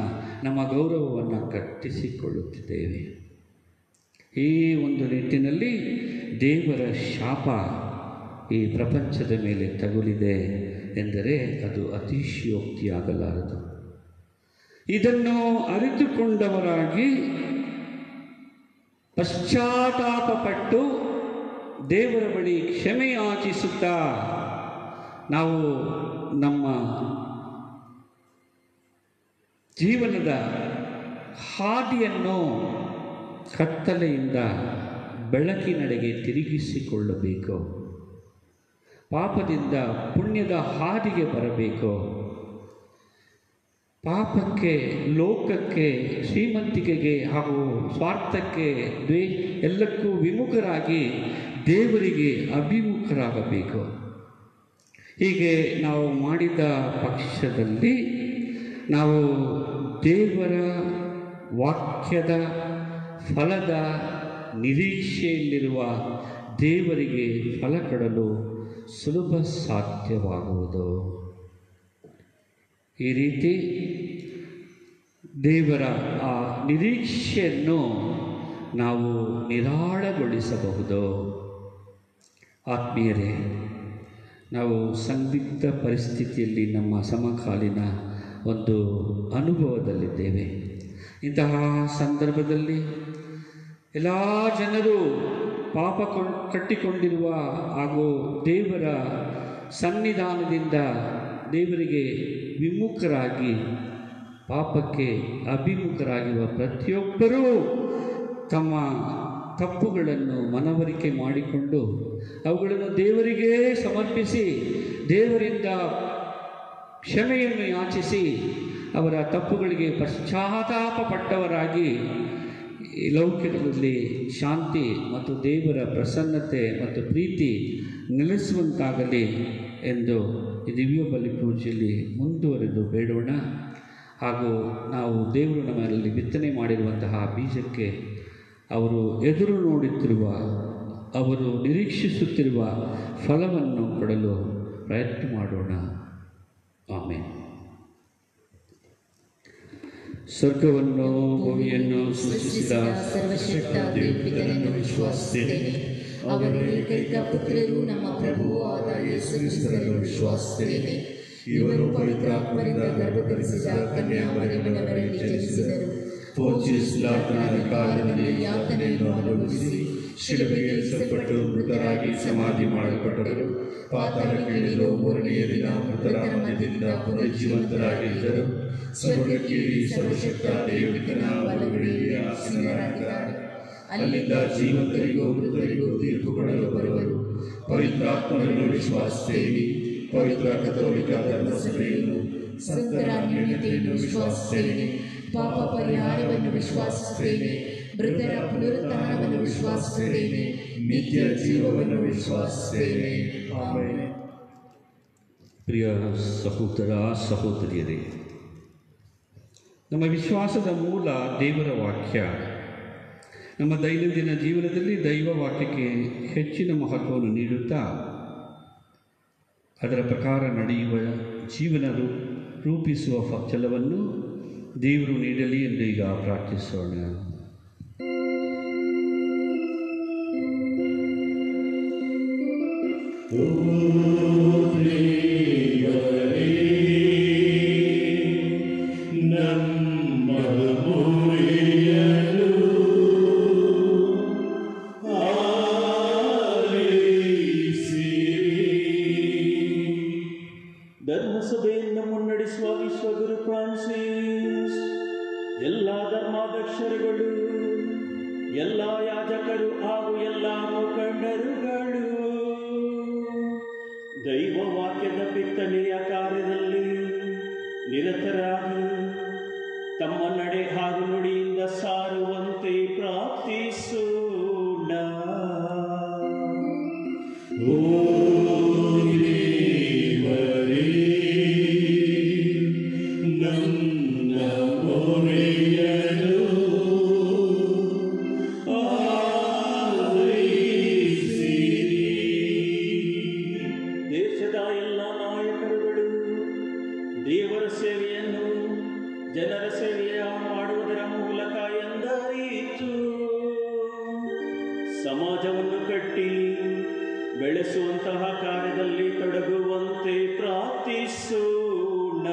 ನಮ್ಮ ಗೌರವವನ್ನು ಕಟ್ಟಿಸಿಕೊಳ್ಳುತ್ತಿದ್ದೇವೆ. ಈ ಒಂದು ನಿಟ್ಟಿನಲ್ಲಿ ದೇವರ ಶಾಪ ಈ ಪ್ರಪಂಚದ ಮೇಲೆ ತಗುಲಿದೆ ಎಂದರೆ ಅದು ಅತಿಶಯೋಕ್ತಿಯಾಗಲಾರದು. ಇದನ್ನು ಅರಿತುಕೊಂಡವರಾಗಿ ಪಶ್ಚಾತ್ತಾಪಪಟ್ಟು ದೇವರ ಬಳಿ ಕ್ಷಮೆ ಯಾಚಿಸುತ್ತಾ ನಾವು ನಮ್ಮ ಜೀವನದ ಹಾದಿಯನ್ನು ಕತ್ತಲೆಯಿಂದ ಬೆಳಕಿನೆಡೆಗೆ ತಿರುಗಿಸಿಕೊಳ್ಳಬೇಕು. ಪಾಪದಿಂದ ಪುಣ್ಯದ ಹಾದಿಗೆ ಬರಬೇಕು. ಪಾಪಕ್ಕೆ, ಲೋಕಕ್ಕೆ, ಶ್ರೀಮಂತಿಕೆಗೆ ಹಾಗೂ ಸ್ವಾರ್ಥಕ್ಕೆ, ಎಲ್ಲಕ್ಕೂ ವಿಮುಖರಾಗಿ ದೇವರಿಗೆ ಅಭಿಮುಖರಾಗಬೇಕು. ಹೀಗೆ ನಾವು ಮಾಡಿದ ಪಕ್ಷದಲ್ಲಿ ನಾವು ದೇವರ ವಾಕ್ಯದ ಫಲದ ನಿರೀಕ್ಷೆಯಲ್ಲಿರುವ ದೇವರಿಗೆ ಫಲ ಕೊಡಲು ಸುಲಭ ಸಾಧ್ಯವಾಗುವುದು. ಈ ರೀತಿ ದೇವರ ಆ ನಿರೀಕ್ಷೆಯನ್ನು ನಾವು ನಿರಾಳಗೊಳಿಸಬಹುದು. ಆತ್ಮೀಯರೇ, ನಾವು ಸಂದಿಗ್ಧ ಪರಿಸ್ಥಿತಿಯಲ್ಲಿ ನಮ್ಮ ಸಮಕಾಲೀನ ಒಂದು ಅನುಭವದಲ್ಲಿದ್ದೇವೆ. ಇಂತಹ ಸಂದರ್ಭದಲ್ಲಿ ಎಲ್ಲ ಜನರು ಪಾಪ ಕಟ್ಟಿಕೊಂಡಿರುವ ಹಾಗೂ ದೇವರ ಸನ್ನಿಧಾನದಿಂದ ದೇವರಿಗೆ ವಿಮುಖರಾಗಿ ಪಾಪಕ್ಕೆ ಅಭಿಮುಖರಾಗಿರುವ ಪ್ರತಿಯೊಬ್ಬರೂ ತಮ್ಮ ತಪ್ಪುಗಳನ್ನು ಮನವರಿಕೆ ಮಾಡಿಕೊಂಡು ಅವುಗಳನ್ನು ದೇವರಿಗೆ ಸಮರ್ಪಿಸಿ ದೇವರಿಂದ ಕ್ಷಮೆಯನ್ನು ಯಾಚಿಸಿ ಅವರ ತಪ್ಪುಗಳಿಗೆ ಪಶ್ಚಾತ್ತಾಪ ಪಟ್ಟವರಾಗಿ ಈ ಲೌಕಿಕದಲ್ಲಿ ಶಾಂತಿ ಮತ್ತು ದೇವರ ಪ್ರಸನ್ನತೆ ಮತ್ತು ಪ್ರೀತಿ ನೆಲೆಸುವಂತಾಗಲಿ ಎಂದು ಈ ದಿವ್ಯ ಬಲಿ ಪೂಜೆಯಲ್ಲಿ ಮುಂದುವರೆದು ಬೇಡೋಣ. ಹಾಗೂ ನಾವು ದೇವರು ನಮ್ಮಲ್ಲಿ ಬಿತ್ತನೆ ಮಾಡಿರುವಂತಹ ಬೀಜಕ್ಕೆ ಅವರು ಎದುರು ನೋಡುತ್ತಿರುವ, ಅವರು ನಿರೀಕ್ಷಿಸುತ್ತಿರುವ ಫಲವನ್ನು ಕೊಡಲು ಪ್ರಯತ್ನ ಮಾಡೋಣ. ಆಮೇಲೆ ಸ್ವರ್ಗವನ್ನು ಭೂಮಿಯನ್ನು ಸೃಷ್ಟಿಸಿದ ಸರ್ವಶಕ್ತ ದೇವರನ್ನು ವಿಶ್ವಾಸಿಸುತ್ತೇನೆ. ಅವರ ಏಕೈಕ ಪುತ್ರರು ನಮ್ಮ ಪ್ರಭುವೂ ಆದ ಯೇಸು ಕ್ರಿಸ್ತನನ್ನು ವಿಶ್ವಾಸಿಸುತ್ತೇನೆ. ಇವರು ಪವಿತ್ರಾತ್ಮರಿಂದ ಗರ್ಭಧರಿಸಿದ ಕನ್ಯಾಮರಿಯಮ್ಮನವರಲ್ಲಿ ಜನಿಸಿದರು. ಪೋಂಚಿಯಸ್ ಪಿಲಾತನ ಕಾಲದಲ್ಲಿ ಯಾತನೆಯನ್ನು ಅನುಭವಿಸಿ ಶಿಲುಬೆಗೆ ಏರಿಸಲ್ಪಟ್ಟು ಮೃತರಾಗಿ ಸಮಾಧಿ ಮಾಡಲ್ಪಟ್ಟರು. ಪಾತಾಳಕ್ಕೆ ಇಳಿದು ಮೂರನೆಯ ದಿನ ಮೃತರ ಮಧ್ಯದಿಂದ ಪುನರುಜ್ಜೀವಂತರಾಗಿದ್ದರು. ಸ್ವರ್ಗಕ್ಕೇರಿ ಸರ್ವಶಕ್ತ ದೇವರಿನ ಬಲಗಡೆಯಲ್ಲಿ ಆಸೀನರಾಗಿದ್ದಾರೆ. ಅಲ್ಲಿಂದ ಜೀವಂತರಿಗೂ ಮೃತರಿಗೂ ತೀರ್ಪು ಕೊಡಲು ಬರುವರು. ಪವಿತ್ರಾತ್ಮರನ್ನು ವಿಶ್ವಾಸಿಸುತ್ತೇನೆ. ಪವಿತ್ರ ಕಥೋಲಿಕ ಧರ್ಮಸಭೆಯನ್ನು, ಸಂತರ ಅನ್ಯೋನ್ಯತೆಯನ್ನು ವಿಶ್ವಾಸಿಸುತ್ತೇನೆ. ಪಾಪ ಪರಿಹಾರವನ್ನು ವಿಶ್ವಾಸಿಸುತ್ತೇನೆ. ಮೃತರ ಪುನರುತ್ಥಾನವನ್ನು ವಿಶ್ವಾಸಿಸುತ್ತೇನೆ. ನಿತ್ಯ ಜೀವವನ್ನು ವಿಶ್ವಾಸಿಸುತ್ತೇನೆ. ಆಮೆನ್. ಪ್ರಿಯ ಸಹೋದರ ಸಹೋದರಿಯರೇ, ನಮ್ಮ ವಿಶ್ವಾಸದ ಮೂಲ ದೇವರ ವಾಕ್ಯ. ನಮ್ಮ ದೈನಂದಿನ ಜೀವನದಲ್ಲಿ ದೈವ ವಾಕ್ಯಕ್ಕೆ ಹೆಚ್ಚಿನ ಮಹತ್ವವನ್ನು ನೀಡುತ್ತಾ ಅದರ ಪ್ರಕಾರ ನಡೆಯುವ ಜೀವನ ರೂಪಿಸುವ ಫಲವನ್ನು ದೇವರು ನೀಡಲಿ ಎಂದು ಈಗ ಪ್ರಾರ್ಥಿಸೋಣ. ಧರ್ಮಸಭೆಯನ್ನು ಮುನ್ನಡೆಸುವ ವಿಶ್ವಗುರು ಫ್ರಾನ್ಸಿಸ್, ಎಲ್ಲ ಧರ್ಮಾಧ್ಯಕ್ಷರುಗಳು, ಎಲ್ಲ ಯಾಜಕರು ಹಾಗೂ ಎಲ್ಲ ಮುಖಂಡರುಗಳು ದೈವ ವಾಕ್ಯದ ಬಿತ್ತನೆಯ ಕಾರ್ಯದಲ್ಲಿ ನಿರತರಾಗಿ ತಮ್ಮ ನಡೆ ಹಾಗೂ ನುಡಿಯಿಂದ ಸಾರುವಂತೆ ಪ್ರಾರ್ಥಿಸೋಣ. ದೇಶದ ಎಲ್ಲ ನಾಯಕರುಗಳು ದೇವರ ಸೇವೆಯನ್ನು ಜನರ ಸೇವೆಯ ಮಾಡುವುದರ ಮೂಲಕ ಎಂದರಿತು ಸಮಾಜವನ್ನು ಕಟ್ಟಿ ಬೆಳೆಸುವಂತಹ ಕಾರ್ಯದಲ್ಲಿ ತೊಡಗುವಂತೆ ಪ್ರಾರ್ಥಿಸೋಣ.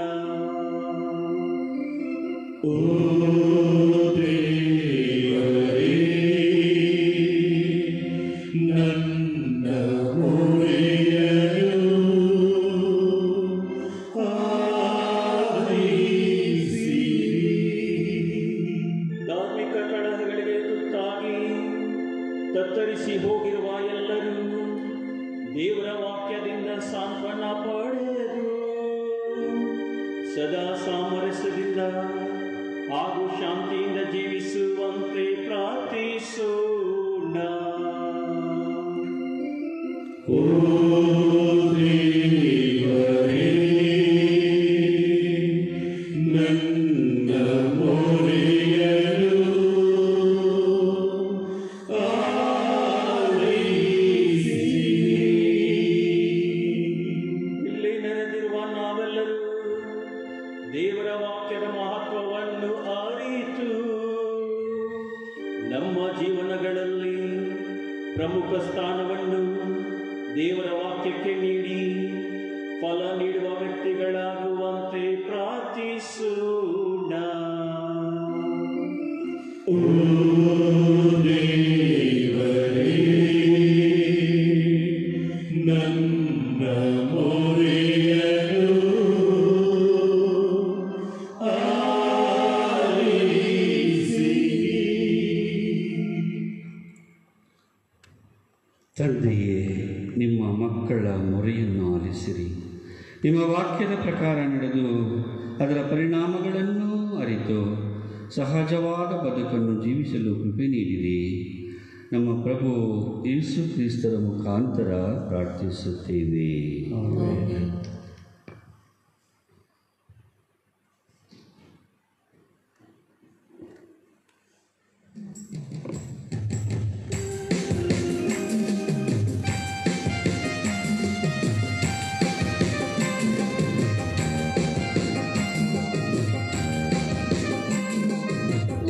ಧಾರ್ಮಿಕ ಕಳಹಗಳಿಗೆ ತುತ್ತಾಗಿ ತತ್ತರಿಸಿ ಹೋಗಿರುವ ಎಲ್ಲರೂ ದೇವರ ವಾಕ್ಯದಿಂದ ಸಾಂತ್ವನ ಪಡೆದು ಸದಾ ಸಾಮರಸ್ಯದಿಂದ ಹಾಗೂ ಶಾಂತಿಯಿಂದ ಜೀವಿಸುವಂತೆ ಪ್ರಾರ್ಥಿಸೋಣ. ಇಲ್ಲಿ ನೆರೆದಿರುವ ನಾವೆಲ್ಲರೂ ದೇವರ ವಾಕ್ಯದ ಮಹತ್ವವನ್ನು ಅರಿತು ನಮ್ಮ ಜೀವನಗಳಲ್ಲಿ ಪ್ರಮುಖ ಸ್ಥಾನವನ್ನು ದೇವರ ವಾಕ್ಯಕ್ಕೆ ನೀಡಿ ಫಲ ನೀಡುವ ವ್ಯಕ್ತಿಗಳಾಗುವಂತೆ ಪ್ರಾರ್ಥಿಸೋಣ. ಓ ದೇವರೇ, ನನ್ನ ಮೊರೆಯನ್ನು ತಂದೆಯೇ, ನಿಮ್ಮ ಮಕ್ಕಳ ಮೊರೆಯನ್ನು ಆಲಿಸಿರಿ. ನಿಮ್ಮ ವಾಕ್ಯದ ಪ್ರಕಾರ ನಡೆದು ಅದರ ಪರಿಣಾಮಗಳನ್ನು ಅರಿತು ಸಹಜವಾದ ಬದುಕನ್ನು ಜೀವಿಸಲು ಕೃಪೆ ನೀಡಿರಿ. ನಮ್ಮ ಪ್ರಭು ಯೇಸು ಕ್ರಿಸ್ತರ ಮುಖಾಂತರ ಪ್ರಾರ್ಥಿಸುತ್ತೇವೆ.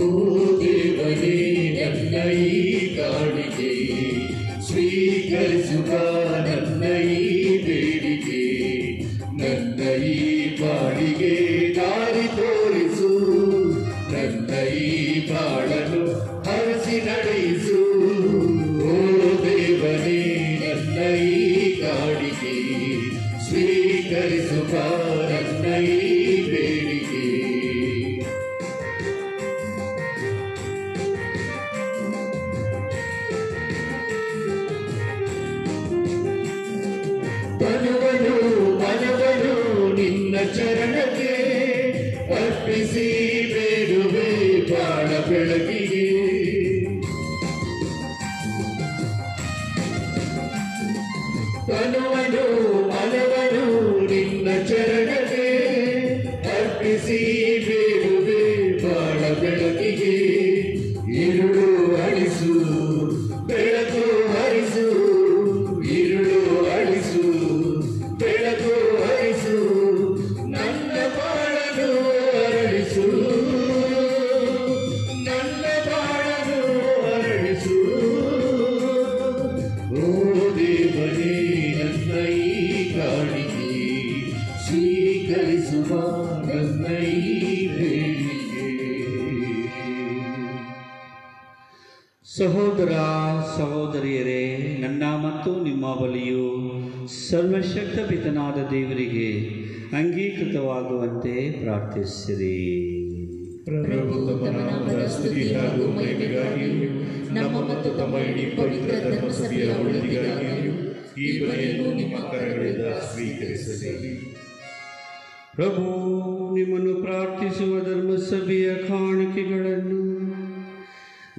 ಓ ದೇವರೇ, ನನ್ನ ಈ ಕಾಣಿಕೆ ಸ್ವೀಕರಿಸುವ, ನನ್ನ ಈ ಬೇಡಿಕೆ, ನನ್ನ ಈ ಬಾಳಿಗೆ ದಾರಿ ತೋರಿಸು, ನನ್ನ ಈ ಬಾಳನ್ನು ಹರಸಿ ನಡೆಯಿಸು. ಓ ದೇವರೇ, ನನ್ನ ಈ ಕಾಣಿಕೆ ಸ್ವೀಕರಿಸುವ, ನನ್ನ ಈ ಬೇಡಿಕೆ. ಮನವನು ನಿನ್ನ ಚರಣಕ್ಕೆ ಅರ್ಪಿಸಿ ಬೇಡುವೆ ಬಾಳ ಬೆಳಕಿಗೆ. ಮನವನು ನಿನ್ನ ಚರಣಕ್ಕೆ ಅರ್ಪಿಸಿ ಬೇಡುವೆ ಬಾಳ ಬೆಳಕಿಗೆ. ഇരുಳು ಅಳಿಸು, ಬೆಳಕು ಹರಿಸು, ഇരുಳು ಅಳಿಸು, ಬೆಳಕು ಹರಿಸು, ನನ್ನ ಬಾಳನು ಅರಳಿಸು, ನನ್ನ ಬಾಳನು ಅರಳಿಸು. ಓ ದೇವರೇ, ನನ್ನ ಈ ಕಾಣಿಕೆ ಸ್ವೀಕರಿಸುವ, ನನ್ನ ಈ ಬೇಡಿಕೆ. ಸಹೋದರ ಸಹೋದರಿಯರೇ, ನನ್ನ ಮತ್ತು ನಿಮ್ಮ ಬಳಿಯು ಸರ್ವಶಕ್ತ ಪಿತನಾದ ದೇವರಿಗೆ ಅಂಗೀಕೃತವಾಗುವಂತೆ ಪ್ರಾರ್ಥಿಸಿರಿ. ಪ್ರಭು ತಮ್ಮ ನಾಮದ ಸ್ತುತಿ ಹಾಗೂ ಮಹಿಮೆಗಾಗಿಯೂ ನಮ್ಮ ಮತ್ತು ತಮ್ಮ ಇಡೀ ಪವಿತ್ರ ಧರ್ಮಸಭೆಯ ಒಳಿತಿಗಾಗಿಯೂ ಈ ಬಲಿಯನ್ನು ನಿಮ್ಮ ಕರಗಳಿಂದ ಸ್ವೀಕರಿಸಲಿ. ಪ್ರಭು, ನಿಮ್ಮನ್ನು ಪ್ರಾರ್ಥಿಸುವ ಧರ್ಮಸಭೆಯ ಕಾಣಿಕೆಗಳನ್ನು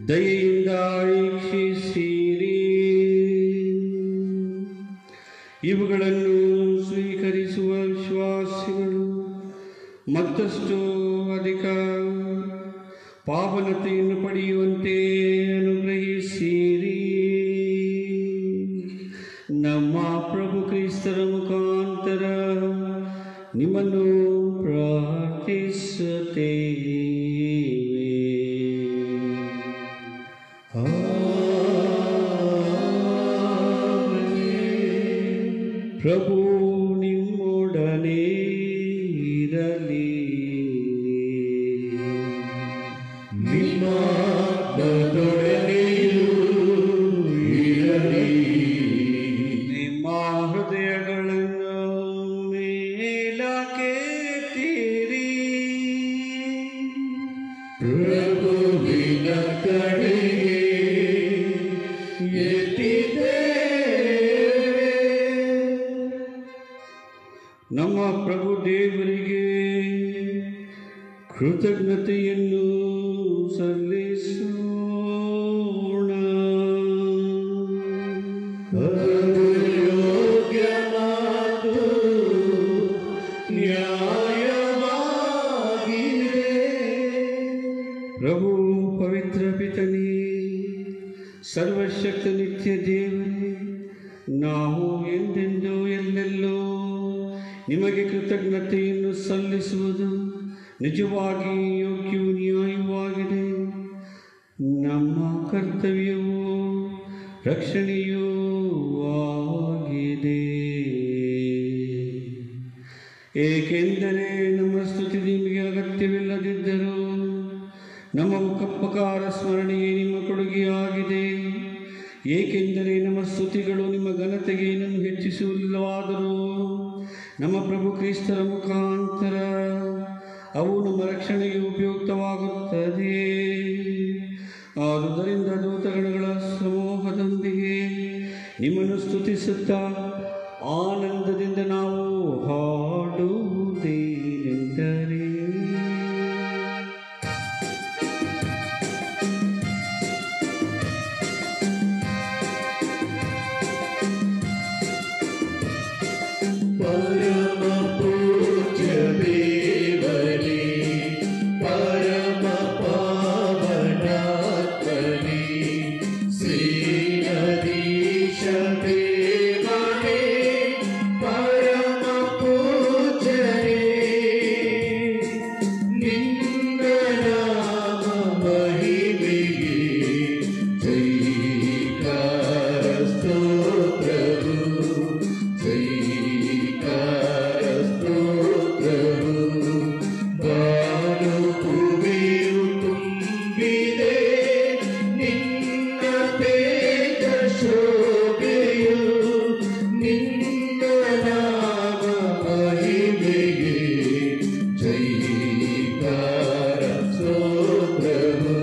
ದಯೆಯಿಂದ ವೀಕ್ಷಿಸಿರಿ. ಇವುಗಳನ್ನು ಸ್ವೀಕರಿಸುವ ವಿಶ್ವಾಸಿಗಳು ಮತ್ತಷ್ಟು ಅಧಿಕ ಪಾವನತೆಯನ್ನು ಪಡೆಯುವಂತೆ ಅನುಗ್ರಹಿಸಿರಿ. ನಮ್ಮ ಪ್ರಭು ಕ್ರಿಸ್ತರ ಮುಖಾಂತರ ನಿಮ್ಮನ್ನು ಪ್ರಾರ್ಥಿಸುತ್ತೇವೆ. ಪ್ರಭು ನಿಮ್ಮೊಡನೆ ಇರಲಿ. ನಿಮ್ಮ ಆತ್ಮದೊಡನೆಯೂ ಇರಲಿ. ನಿಮ್ಮ ಹೃದಯಗಳನ್ನು ಮೇಲಕ್ಕೆತ್ತಿರಿ. ಪ್ರಭುವಿನ ಕಡೆಗೆ ಎತ್ತಿದ್ದೇವೆ. ನಮ್ಮ ಪ್ರಭು ದೇವರಿಗೆ ಕೃತಜ್ಞತೆಯನ್ನು ಸಲ್ಲಿಸೋಣ. ಅದು ಯೋಗ್ಯ ಮಾತು, ನ್ಯಾಯವಾಗಿದೆ. ಪ್ರಭು ಪವಿತ್ರ ಪಿತನೇ, ಸರ್ವಶಕ್ತ ನಿತ್ಯ ದೇವರೇ, ನಾವು ಎಂದೆಂದೂ ಎಲ್ಲೆಲ್ಲೋ ನಿಮಗೆ ಕೃತಜ್ಞತೆಯನ್ನು ಸಲ್ಲಿಸುವುದು ನಿಜವಾಗಿ ಯೋಗ್ಯವೂ ನ್ಯಾಯವಾಗಿದೆ. ನಮ್ಮ ಕರ್ತವ್ಯವೂ ರಕ್ಷಣೆಯೂ ಆಗಿದೆ. ಏಕೆಂದರೆ ನಮ್ಮ ಸ್ತುತಿ ನಿಮಗೆ ಅಗತ್ಯವಿಲ್ಲದಿದ್ದರೂ ನಮ್ಮ ಉಪಕಾರ ಸ್ಮರಣೆಯೇ ನಿಮ್ಮ ಕೊಡುಗೆಯಾಗಿದೆ. ಏಕೆಂದರೆ ನಮ್ಮ ಸ್ತುತಿಗಳು ನಿಮ್ಮ ಘನತೆಗೆ ಏನನ್ನು ಹೆಚ್ಚಿಸುವುದಿಲ್ಲವಾದರೂ ನಮ್ಮ ಪ್ರಭು ಕ್ರಿಸ್ತರ ಮುಖಾಂತರ ಅವು ನಮ್ಮ ರಕ್ಷಣೆಗೆ ಉಪಯುಕ್ತವಾಗುತ್ತದೆ. ಆದುದರಿಂದ ದೂತಗಣಗಳ ಸಮೂಹದೊಂದಿಗೆ ನಿಮ್ಮನ್ನು ಸ್ತುತಿಸುತ್ತಾ ಆನಂದದಿಂದ ನಾವು ಹಾಡುವುದೇನೆಂದರೆ, ಪರಮ ಪೂಜ್ಯ ದೇವರೇ, ಪರಮ ಪಾವನಾತ್ಮನೇ, ಶ್ರೀನದೀಶ ದೇವನೇ, ಪರಮ ಪೂಜ್ಯನೇ, ನಿನ್ನ ನಾಮ ಮಹಿಮೆಗೆ ಜೈಕಾರ ಸ್ತೋತ್ರವು, ಜೈಕಾರ ಸ್ತೋತ್ರವು. ಬಾನು ಭುವಿಯು ತುಂಬಿದೆ ನಿನ್ನ ತೇಜ ಶೋಭೆಯು, ನಿನ್ನ ನಾಮ ಮಹಿಮೆಗೆ ಜೈಕಾರ ಸ್ತೋತ್ರವು,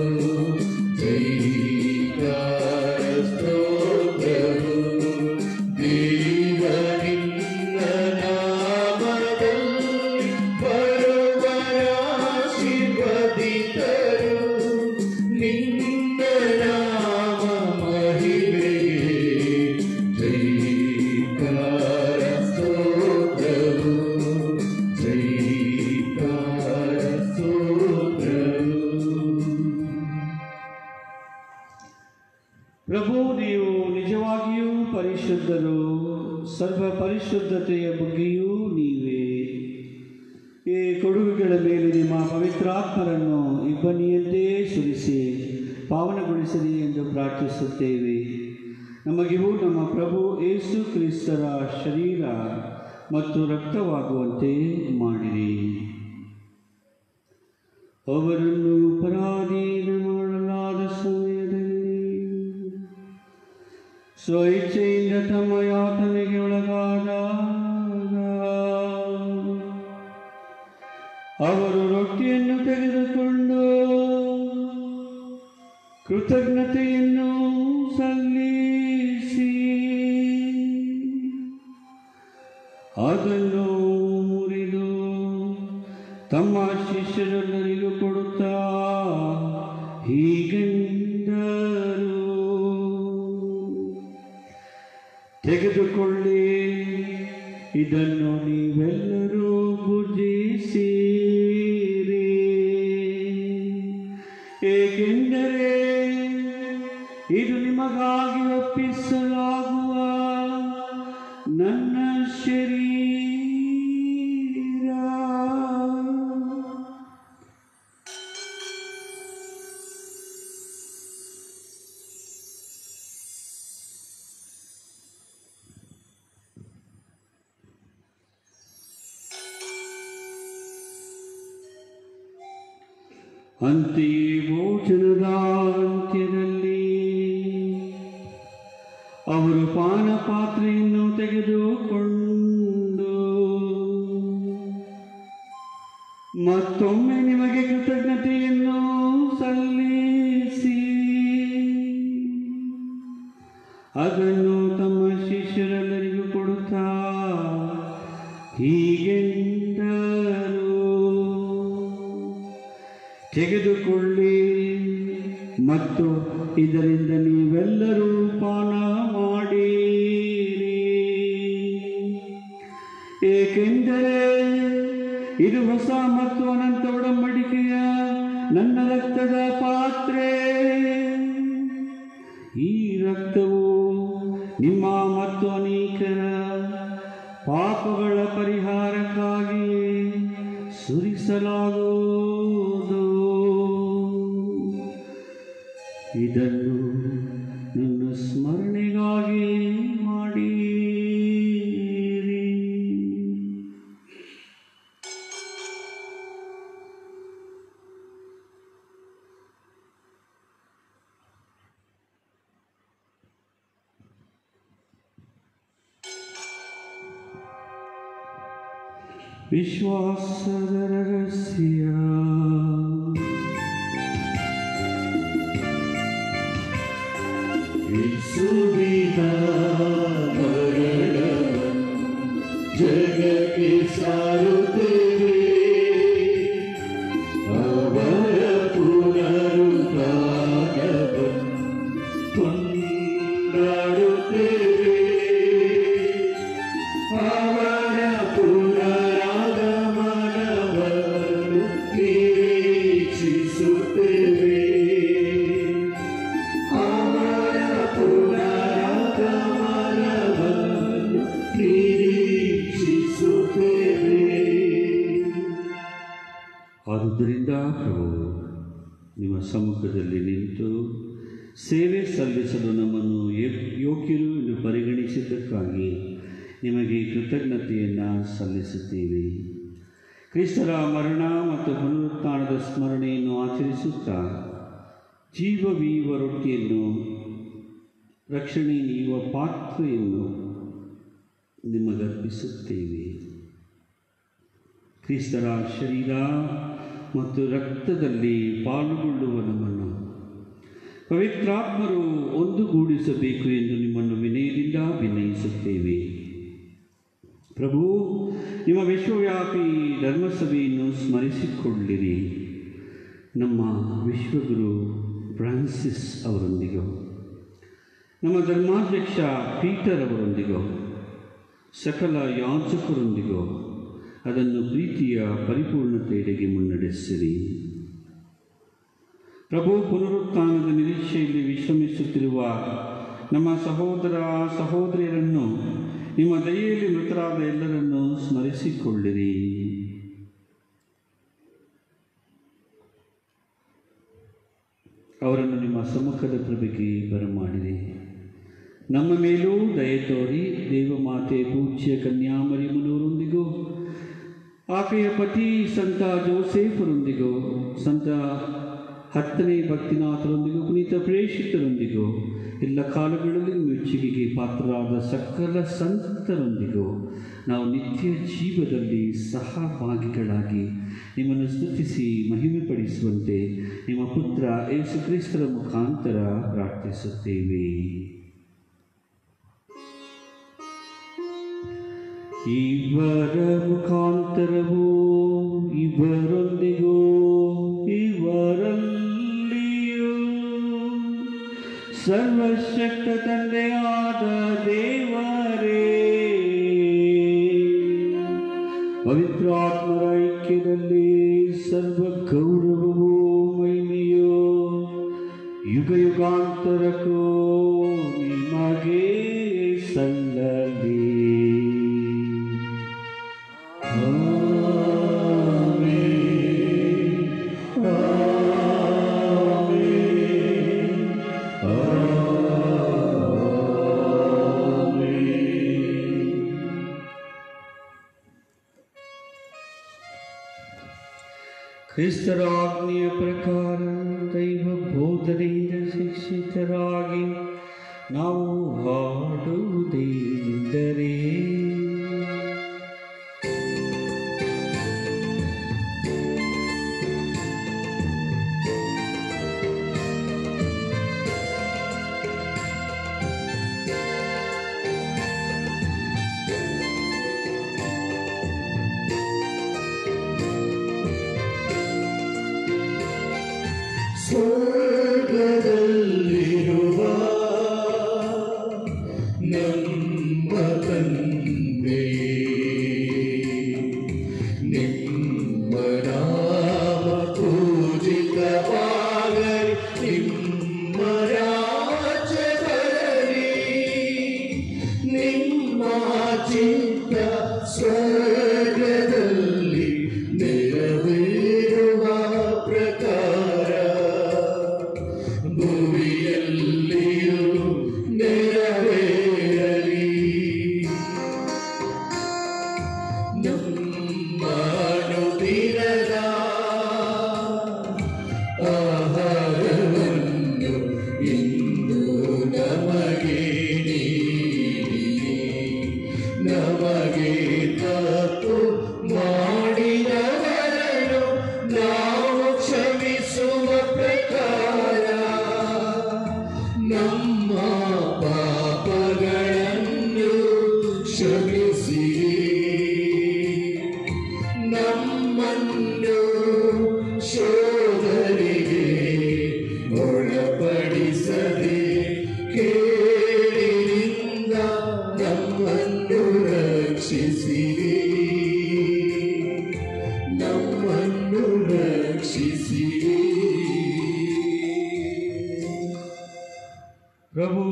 ಜೈಕಾರ ಸ್ತೋತ್ರವು. ದೇವ ನಿನ್ನ ನಾಮದಲ್ಲಿ ಬರುವರಾಶೀರ್ವದಿತರು, ನಿನ್ನ ನಾಮ ಮಹಿಮೆಗೆ ಜೈಕಾರ ಸ್ತೋತ್ರವು, ಜೈಕಾರ ಸ್ತೋತ್ರವು. ಪ್ರಭು ನೀವು ನಿಜವಾಗಿಯೂ ಪರಿಶುದ್ಧರು, ಸರ್ವ ಪರಿಶುದ್ಧತೆಯ ಬುಗ್ಗೆಯೂ ನೀವೇ. ಈ ಕೊಡುಗೆಗಳ ಮೇಲೆ ನಿಮ್ಮ ಪವಿತ್ರಾತ್ಮರನ್ನು ಇಬ್ಬನಿಯಂತೆ ಸುರಿಸಿ ಪಾವನಗೊಳಿಸಲಿ ಎಂದು ಪ್ರಾರ್ಥಿಸುತ್ತೇವೆ. ನಮಗಿವು ನಮ್ಮ ಪ್ರಭು ಯೇಸು ಕ್ರಿಸ್ತರ ಶರೀರ ಮತ್ತು ರಕ್ತವಾಗುವಂತೆ ಮಾಡಿರಿ. ಅವರನ್ನು ಪರಾಧೀನ ಮಾಡಲಾದ ಸಮಯದಲ್ಲಿ ಸ್ವಇಚ್ಛೆಯಿಂದ ತಮ್ಮ ಯಾತನೆಗೆ ಒಳಗಾದಾಗ ಅವರು ರೊಟ್ಟಿಯನ್ನು ತೆಗೆದುಕೊಂಡು ಕೃತಜ್ಞತೆಯನ್ನು ಸಲ್ಲಿಸಿ ಅದನ್ನು ಮುರಿದು ತಮ್ಮ ಶಿಷ್ಯರೆಲ್ಲರಿಗೂ ಕೊಡುತ್ತಾ ಹೀಗೆಂದರು, ತೆಗೆದುಕೊಳ್ಳಿ, ಇದನ್ನು ನೀವೆಲ್ಲರೂ ಭುಜಿಸಿರಿ. ಏಕೆಂದರೆ ಇದು ನಿಮಗಾಗಿ ಒಪ್ಪಿಸಲಾಗುವ ನನ್ನ ಶರೀರ. ಅಂತೆಯೇ ಭೋಜನದ ಅಂತ್ಯದಲ್ಲಿ ಅವರು ಪಾನಪಾತ್ರೆಯನ್ನು ತೆಗೆದುಕೊಂಡು ಮತ್ತೊಮ್ಮೆ ನಿಮಗೆ ಕೃತಜ್ಞತೆಯನ್ನು ಸಲ್ಲಿಸಿ ಅದನ್ನು ತಮ್ಮ ಶಿಷ್ಯರೆಲ್ಲರಿಗೂ ಕೊಡುತ್ತಾ ಹೀಗೆಂದರು, ತೆಗೆದುಕೊಳ್ಳಿ ಮತ್ತು ಇದರಿಂದ ನೀವೆಲ್ಲರೂ ಪಾನ ಮಾಡಿರಿ. ಏಕೆಂದರೆ ಇದು ಹೊಸ ಮತ್ತು ಅನಂತ ಒಡಂಬಡಿಕೆಯ ನನ್ನ ರಕ್ತದ ಪಾತ್ರೆ. ಈ ರಕ್ತವು ನಿಮ್ಮ ಮತ್ತು ಅನೇಕರ ಪಾಪಗಳ ಪರಿಹಾರಕ್ಕಾಗಿ ಸುರಿಸಲಾಗುವುದು. ಇದನ್ನು ನನ್ನ ಸ್ಮರಣೆಗಾಗಿ ಮಾಡಿರಿ. ವಿಶ್ವಾಸದ ರಹಸ್ಯ. ಯೇಸುವಿನ ಮರಣವನ್ನು ಜಗಕ್ಕೆ ಸಾರುತ್ತೇವೆ, ಅವರ ಪುನರುತ್ಥಾನವನ್ನು ಕೊಂಡಾಡುತ್ತೇವೆ, ಅವರ ಪುನರಾಗಮನವನ್ನು ನಿರೀಕ್ಷಿಸುತ್ತೇವೆ. ಆದುದರಿಂದ ಪ್ರಭು, ನಿಮ್ಮ ಸಮ್ಮುಖದಲ್ಲಿ ನಿಂತು ಸೇವೆ ಸಲ್ಲಿಸಲು ನಮ್ಮನ್ನು ಯೋಗ್ಯರು ಎಂದು ಪರಿಗಣಿಸಿದ್ದಕ್ಕಾಗಿ ನಿಮಗೆ ಕೃತಜ್ಞತೆಯನ್ನು ಸಲ್ಲಿಸುತ್ತೇವೆ. ಕ್ರಿಸ್ತರ ಮರಣ ಮತ್ತು ಪುನರುತ್ಥಾನದ ಸ್ಮರಣೆಯನ್ನು ಆಚರಿಸುತ್ತಾ ಜೀವವೀವ ರೊಟ್ಟಿಯನ್ನು, ರಕ್ಷಣೆ ನೀಡುವ ಪಾತ್ರೆಯನ್ನು ನಿಮಗರ್ಪಿಸುತ್ತೇವೆ. ಕ್ರಿಸ್ತರ ಶರೀರ ಮತ್ತು ರಕ್ತದಲ್ಲಿ ಪಾಲ್ಗೊಳ್ಳುವ ನಮ್ಮನ್ನು ಪವಿತ್ರಾತ್ಮರು ಒಂದುಗೂಡಿಸಬೇಕು ಎಂದು ನಿಮ್ಮನ್ನು ವಿನಯದಿಂದ ವಿನಯಿಸುತ್ತೇವೆ. ಪ್ರಭು, ನಿಮ್ಮ ವಿಶ್ವವ್ಯಾಪಿ ಧರ್ಮಸಭೆಯನ್ನು ಸ್ಮರಿಸಿಕೊಳ್ಳಿರಿ. ನಮ್ಮ ವಿಶ್ವಗುರು ಫ್ರಾನ್ಸಿಸ್ ಅವರೊಂದಿಗೂ, ನಮ್ಮ ಧರ್ಮಾಧ್ಯಕ್ಷ ಪೀಟರ್ ಅವರೊಂದಿಗೂ, ಸಕಲ ಯಾಜಕರೊಂದಿಗೂ ಅದನ್ನು ಪ್ರೀತಿಯ ಪರಿಪೂರ್ಣತೆಯೆಡೆಗೆ ಮುನ್ನಡೆಸಿರಿ. ಪ್ರಭು, ಪುನರುತ್ಥಾನದ ನಿರೀಕ್ಷೆಯಲ್ಲಿ ವಿಶ್ರಮಿಸುತ್ತಿರುವ ನಮ್ಮ ಸಹೋದರ ಸಹೋದರಿಯರನ್ನು, ನಿಮ್ಮ ದಯೆಯಲ್ಲಿ ಮೃತರಾದ ಎಲ್ಲರನ್ನೂ ಸ್ಮರಿಸಿಕೊಳ್ಳಿರಿ. ಅವರನ್ನು ನಿಮ್ಮ ಸಮ್ಮುಖದ ಕೃಪೆಗೆ ಬರಮಾಡಿರಿ. ನಮ್ಮ ಮೇಲೂ ದಯೆ ತೋರಿ ದೇವಮಾತೆ ಪೂಜ್ಯ ಕನ್ಯಾಮರಿಯಮ್ಮನವರೊಂದಿಗೂ, ಆಕೆಯ ಪತಿ ಸಂತ ಜೋಸೇಫರೊಂದಿಗೂ, ಸಂತ 10ನೇ ಭಕ್ತಿನಾಥರೊಂದಿಗೂ, ಪುನೀತ ಪ್ರೇಷಿತರೊಂದಿಗೂ, ಎಲ್ಲ ಕಾಲಗಳಲ್ಲಿ ಮೆಚ್ಚುಗೆಗೆ ಪಾತ್ರರಾದ ಸಕಲ ಸಂತರೊಂದಿಗೂ ನಾವು ನಿತ್ಯ ಜೀವದಲ್ಲಿ ಸಹಭಾಗಿಗಳಾಗಿ ನಿಮ್ಮನ್ನು ಸ್ತುತಿಸಿ ಮಹಿಮೆಪಡಿಸುವಂತೆ ನಿಮ್ಮ ಪುತ್ರ ಯೇಸು ಕ್ರಿಸ್ತರ ಮುಖಾಂತರ ಪ್ರಾರ್ಥಿಸುತ್ತೇವೆ. ಇವರ ಮುಖಾಂತರವೂ ಇವರೊಂದಿಗೂ ಇವರಲ್ಲಿಯೂ ಸರ್ವಶಕ್ತ ತಂದೆಯಾದ ದೇವರೇ, ಪವಿತ್ರಾತ್ಮರ ಐಕ್ಯದಲ್ಲಿ ಸರ್ವ ಗೌರವವೂ ಮಹಿಮೆಯೂ ಯುಗ ಯುಗಾಂತರಕ್ಕೂ ನಿಮಗೆ ಸಲ್ಲಲಿ. ಕ್ರಿಸ್ತರ ಆಜ್ಞೆಯ ಪ್ರಕಾರ ದೈವ ಬೋಧನೆಯಿಂದ ಶಿಕ್ಷಿತರಾಗಿ ನಾವು ಹಾಡುವುದೇನೆಂದರೆ, ಸ್ವರ್ಗದಲ್ಲಿರುವ ನಮ್ಮ ತಂದೆ ಭುವಿಯಲ್ಲಿಯೂ ನೆರವೇರಲಿ. ನಮ್ಮ ಅನುದಿನದ ಆಹಾರವನ್ನು ಇಂದು ನಮಗೆ ನೀಡಿರಿ. ನಮಗೆ ತಪ್ಪು ಮಾಡಿದವರನ್ನು ನಾವು ಕ್ಷಮಿಸುವ ಪ್ರಕಾರ ನಮ್ಮ ಪಾಪಗಳನ್ನು ಕ್ಷಮಿಸಿರಿ. ನಮ್ಮನ್ನು ಶೋಧನೆಗೆ ಒಳಪಡಿಸದೆ ಕೇಡಿನಿಂದ ನಮ್ಮನ್ನು ರಕ್ಷಿಸಿರಿ. ನಮ್ಮನ್ನು ರಕ್ಷಿಸಿರಿ. ಪ್ರಭು,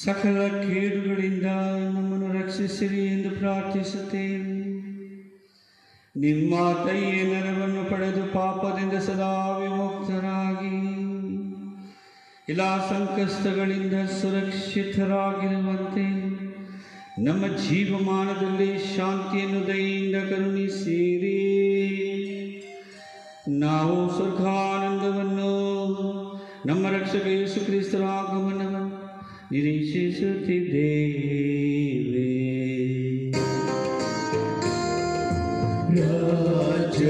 ಸಕಲ ಕೇಡುಗಳಿಂದ ನಮ್ಮನ್ನು ರಕ್ಷಿಸಿರಿ ಎಂದು ಪ್ರಾರ್ಥಿಸುತ್ತೇನೆ. ನಿಮ್ಮ ದಯೆಯ ನೆರವನ್ನು ಪಡೆದು ಪಾಪದಿಂದ ಸದಾ ವಿಮುಕ್ತರಾಗಿ ಎಲ್ಲ ಸಂಕಷ್ಟಗಳಿಂದ ಸುರಕ್ಷಿತರಾಗಿರುವಂತೆ ನಮ್ಮ ಜೀವಮಾನದಲ್ಲಿ ಶಾಂತಿಯನ್ನು ದಯೆಯಿಂದ ಕರುಣಿಸಿರಿ. ನಾವು ಸ್ವರ್ಗಾನಂದವನ್ನು, ನಮ್ಮ ರಕ್ಷಕ ಯೇಸು ಕ್ರಿಸ್ತರ ಆಗಮನವನ್ನು ನಿರೀಕ್ಷಿಸುತ್ತಿದ್ದೇವೆ.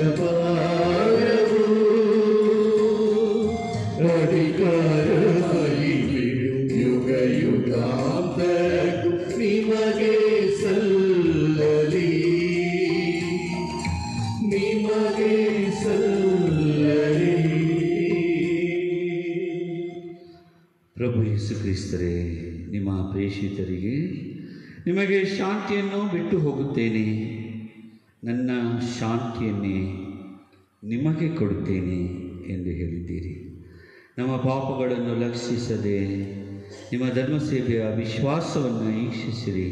ರಾಜ್ಯಭಾರವು ಅಧಿಕಾರ ಯುಗ ಯುಗಾಂತರಕ್ಕೂ ನಿಮಗೆ ಸಲ್ಲಲಿ. ನಿಮಗೆ ಸಲ್ಲಲಿ. ಪ್ರಭು ಯೇಸು ಕ್ರಿಸ್ತರೇ, ನಿಮ್ಮ ಪ್ರೇಷಿತರಿಗೆ ನಿಮಗೆ ಶಾಂತಿಯನ್ನು ಬಿಟ್ಟು ಹೋಗುತ್ತೇನೆ, ನನ್ನ ಶಾಂತಿಯನ್ನೇ ನಿಮಗೆ ಕೊಡುತ್ತೇನೆ ಎಂದು ಹೇಳಿದ್ದೀರಿ. ನಮ್ಮ ಪಾಪಗಳನ್ನು ಲಕ್ಷಿಸದೆ ನಿಮ್ಮ ಧರ್ಮಸೇವೆಯ ವಿಶ್ವಾಸವನ್ನು ಈಕ್ಷಿಸಿರಿ.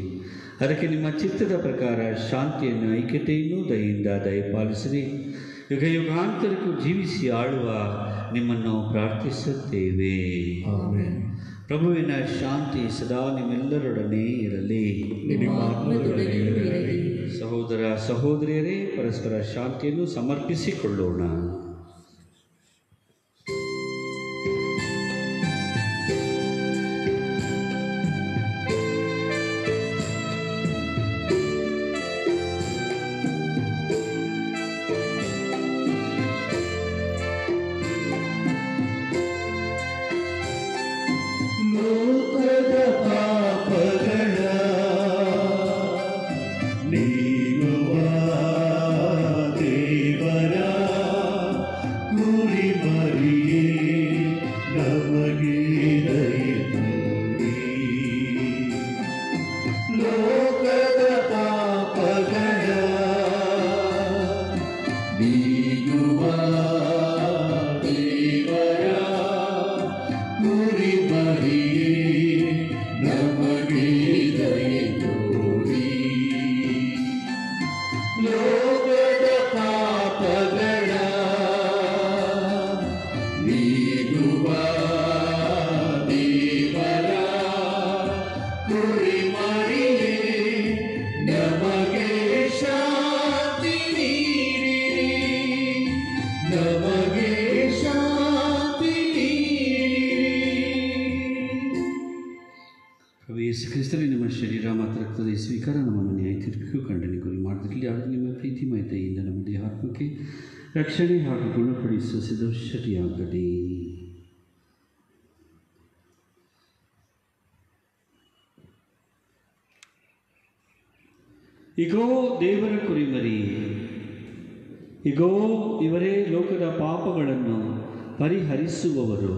ಅದಕ್ಕೆ ನಿಮ್ಮ ಚಿತ್ತದ ಪ್ರಕಾರ ಶಾಂತಿಯನ್ನು, ಐಕ್ಯತೆಯನ್ನು ದಯೆಯಿಂದ ದಯಪಾಲಿಸಿರಿ. ಯುಗ ಯುಗಾಂತರಕ್ಕೂ ಜೀವಿಸಿ ಆಳುವ ನಿಮ್ಮನ್ನು ಪ್ರಾರ್ಥಿಸುತ್ತೇವೆ. ಆಮೆನ್. ಪ್ರಭುವಿನ ಶಾಂತಿ ಸದಾ ನಿಮ್ಮೆಲ್ಲರೊಡನೆ ಇರಲಿ. ನಿಮ್ಮ ಆತ್ಮದೊಡನೆಯೂ ಇರಲಿ. ಸಹೋದರ ಸಹೋದರಿಯರೇ, ಪರಸ್ಪರ ಶಾಂತಿಯನ್ನು ಸಮರ್ಪಿಸಿಕೊಳ್ಳೋಣ. ಲೋಕದ ಪಾಪಗಳ ನೀಗುವ ದೇವರ ಕುರಿಮರಿಯೇ, ನಮಗೆ ದಯೆ ತೋರಿ. ಲೋಕದ ಪಾಪಗಳ ನೀಗುವ ದೇವರ ಕುರಿಮರಿಯೇ, ನಮಗೆ ದಯೆ ತೋರಿ. ಲೋಕದ ಪಾಪಗಳ ನೀಗುವ ದೇವರ ಕುರಿಮರಿಯೇ, ನಮಗೆ ಶಾಂತಿ ನೀಡಿರಿ. ನಮಗೆ ಶಾಂತಿ ನೀಡಿರಿ. ಪ್ರಭು ಯೇಸು ಕ್ರಿಸ್ತರೇ, ನಿಮ್ಮ ಶರೀರ ಮತ್ತು ರಕ್ತದ ಈ ಸ್ವೀಕಾರ ನಮ್ಮನ್ನು ನ್ಯಾಯ ತೀರ್ಪಿಗೂ ಖಂಡನೆ ಗುರಿ ಮಾಡದಿರಲಿ. ಆದರೆ ನಿಮ್ಮ ಪ್ರೀತಿಮಯತೆಯಿಂದ ನಮ್ಮ ದೇಹಾತ್ಮಕ್ಕೆ ರಕ್ಷಣೆ ಹಾಗೂ ಗುಣಪಡಿಸುವ ಸಿದ್ಧಶಕ್ತಿಯಾಗಲಿ. ಇಗೋ ದೇವರ ಕುರಿಮರಿ, ಇಗೋ ಇವರೇ ಲೋಕದ ಪಾಪಗಳನ್ನು ಪರಿಹರಿಸುವವರು.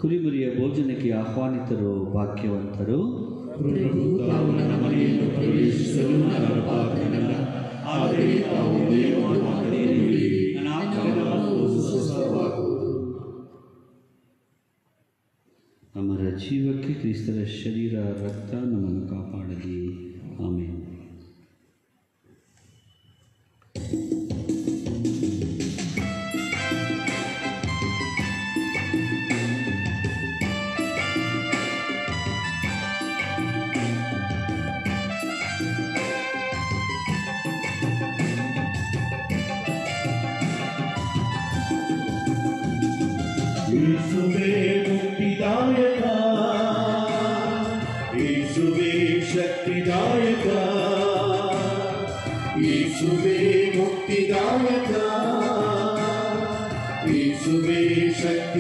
ಕುರಿಮರಿಯ ಭೋಜನಕ್ಕೆ ಆಹ್ವಾನಿತರು ಭಾಗ್ಯವಂತರು. ಪ್ರಭು ತಾವು ನನ್ನ ಮನೆಯನ್ನು ಪ್ರವೇಶಿಸಲು ನಾನು ಪಾತ್ರನಲ್ಲ, ಆದರೆ ತಾವು ದೇವರ ಮಾತನ್ನು ನುಡಿಯಿರಿ, ನನ್ನ ಆತ್ಮವು ಸ್ವಸ್ಥವಾಗುವುದು. ಅಮರ ಜೀವಕ್ಕೆ ಕ್ರಿಸ್ತರ ಶರೀರ ರಕ್ತ ನಮ್ಮನ್ನು ಕಾಪಾಡಲಿ. ಆಮೇಲೆ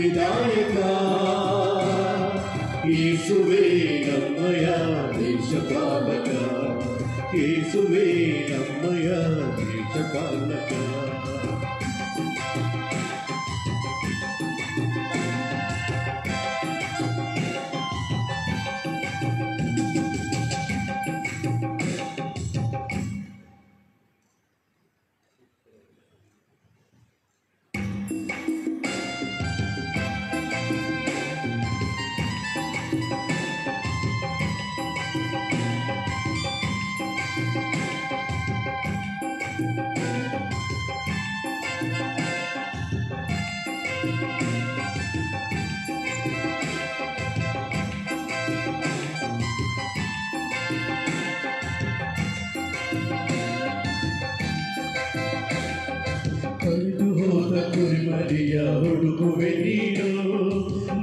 ಮುಕ್ತಿದಾಯಕ ಯೇಸುವೇ ನಮ್ಮಯ ದೇಶಪಾಲಕ ಯೇಸುವೇ ನಮ್ಮಯ ದೇಶಪಾಲಕ ಕುರಿಮರಿಯ ಹುಡುಗುವೆ ನೀನು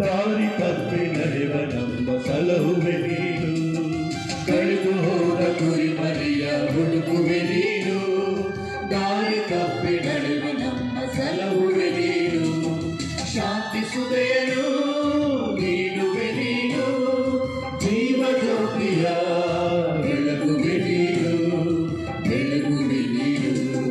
ದಾರಿ ತಪ್ಪಿ ನಡೆವ ನಮ್ಮ ಸಲಹುವೆ ನೀನು ಕಳೆದು ಹೋದ ಕುರಿಮರಿಯ ಹುಡುಗುವೆ ನೀನು ದಾರಿ ತಪ್ಪಿ ನಡೆವ ನಮ್ಮ ಸಲಹುವೆ ನೀನು ಶಾಂತಿ ಸುದೆಯನು ನೀಡುವೆ ನೀನು ಜೀವ ಜ್ಯೋತಿಯ ಬೆಳಗುವೆ ನೀನು ಬೆಳಗುವೆ ನೀನು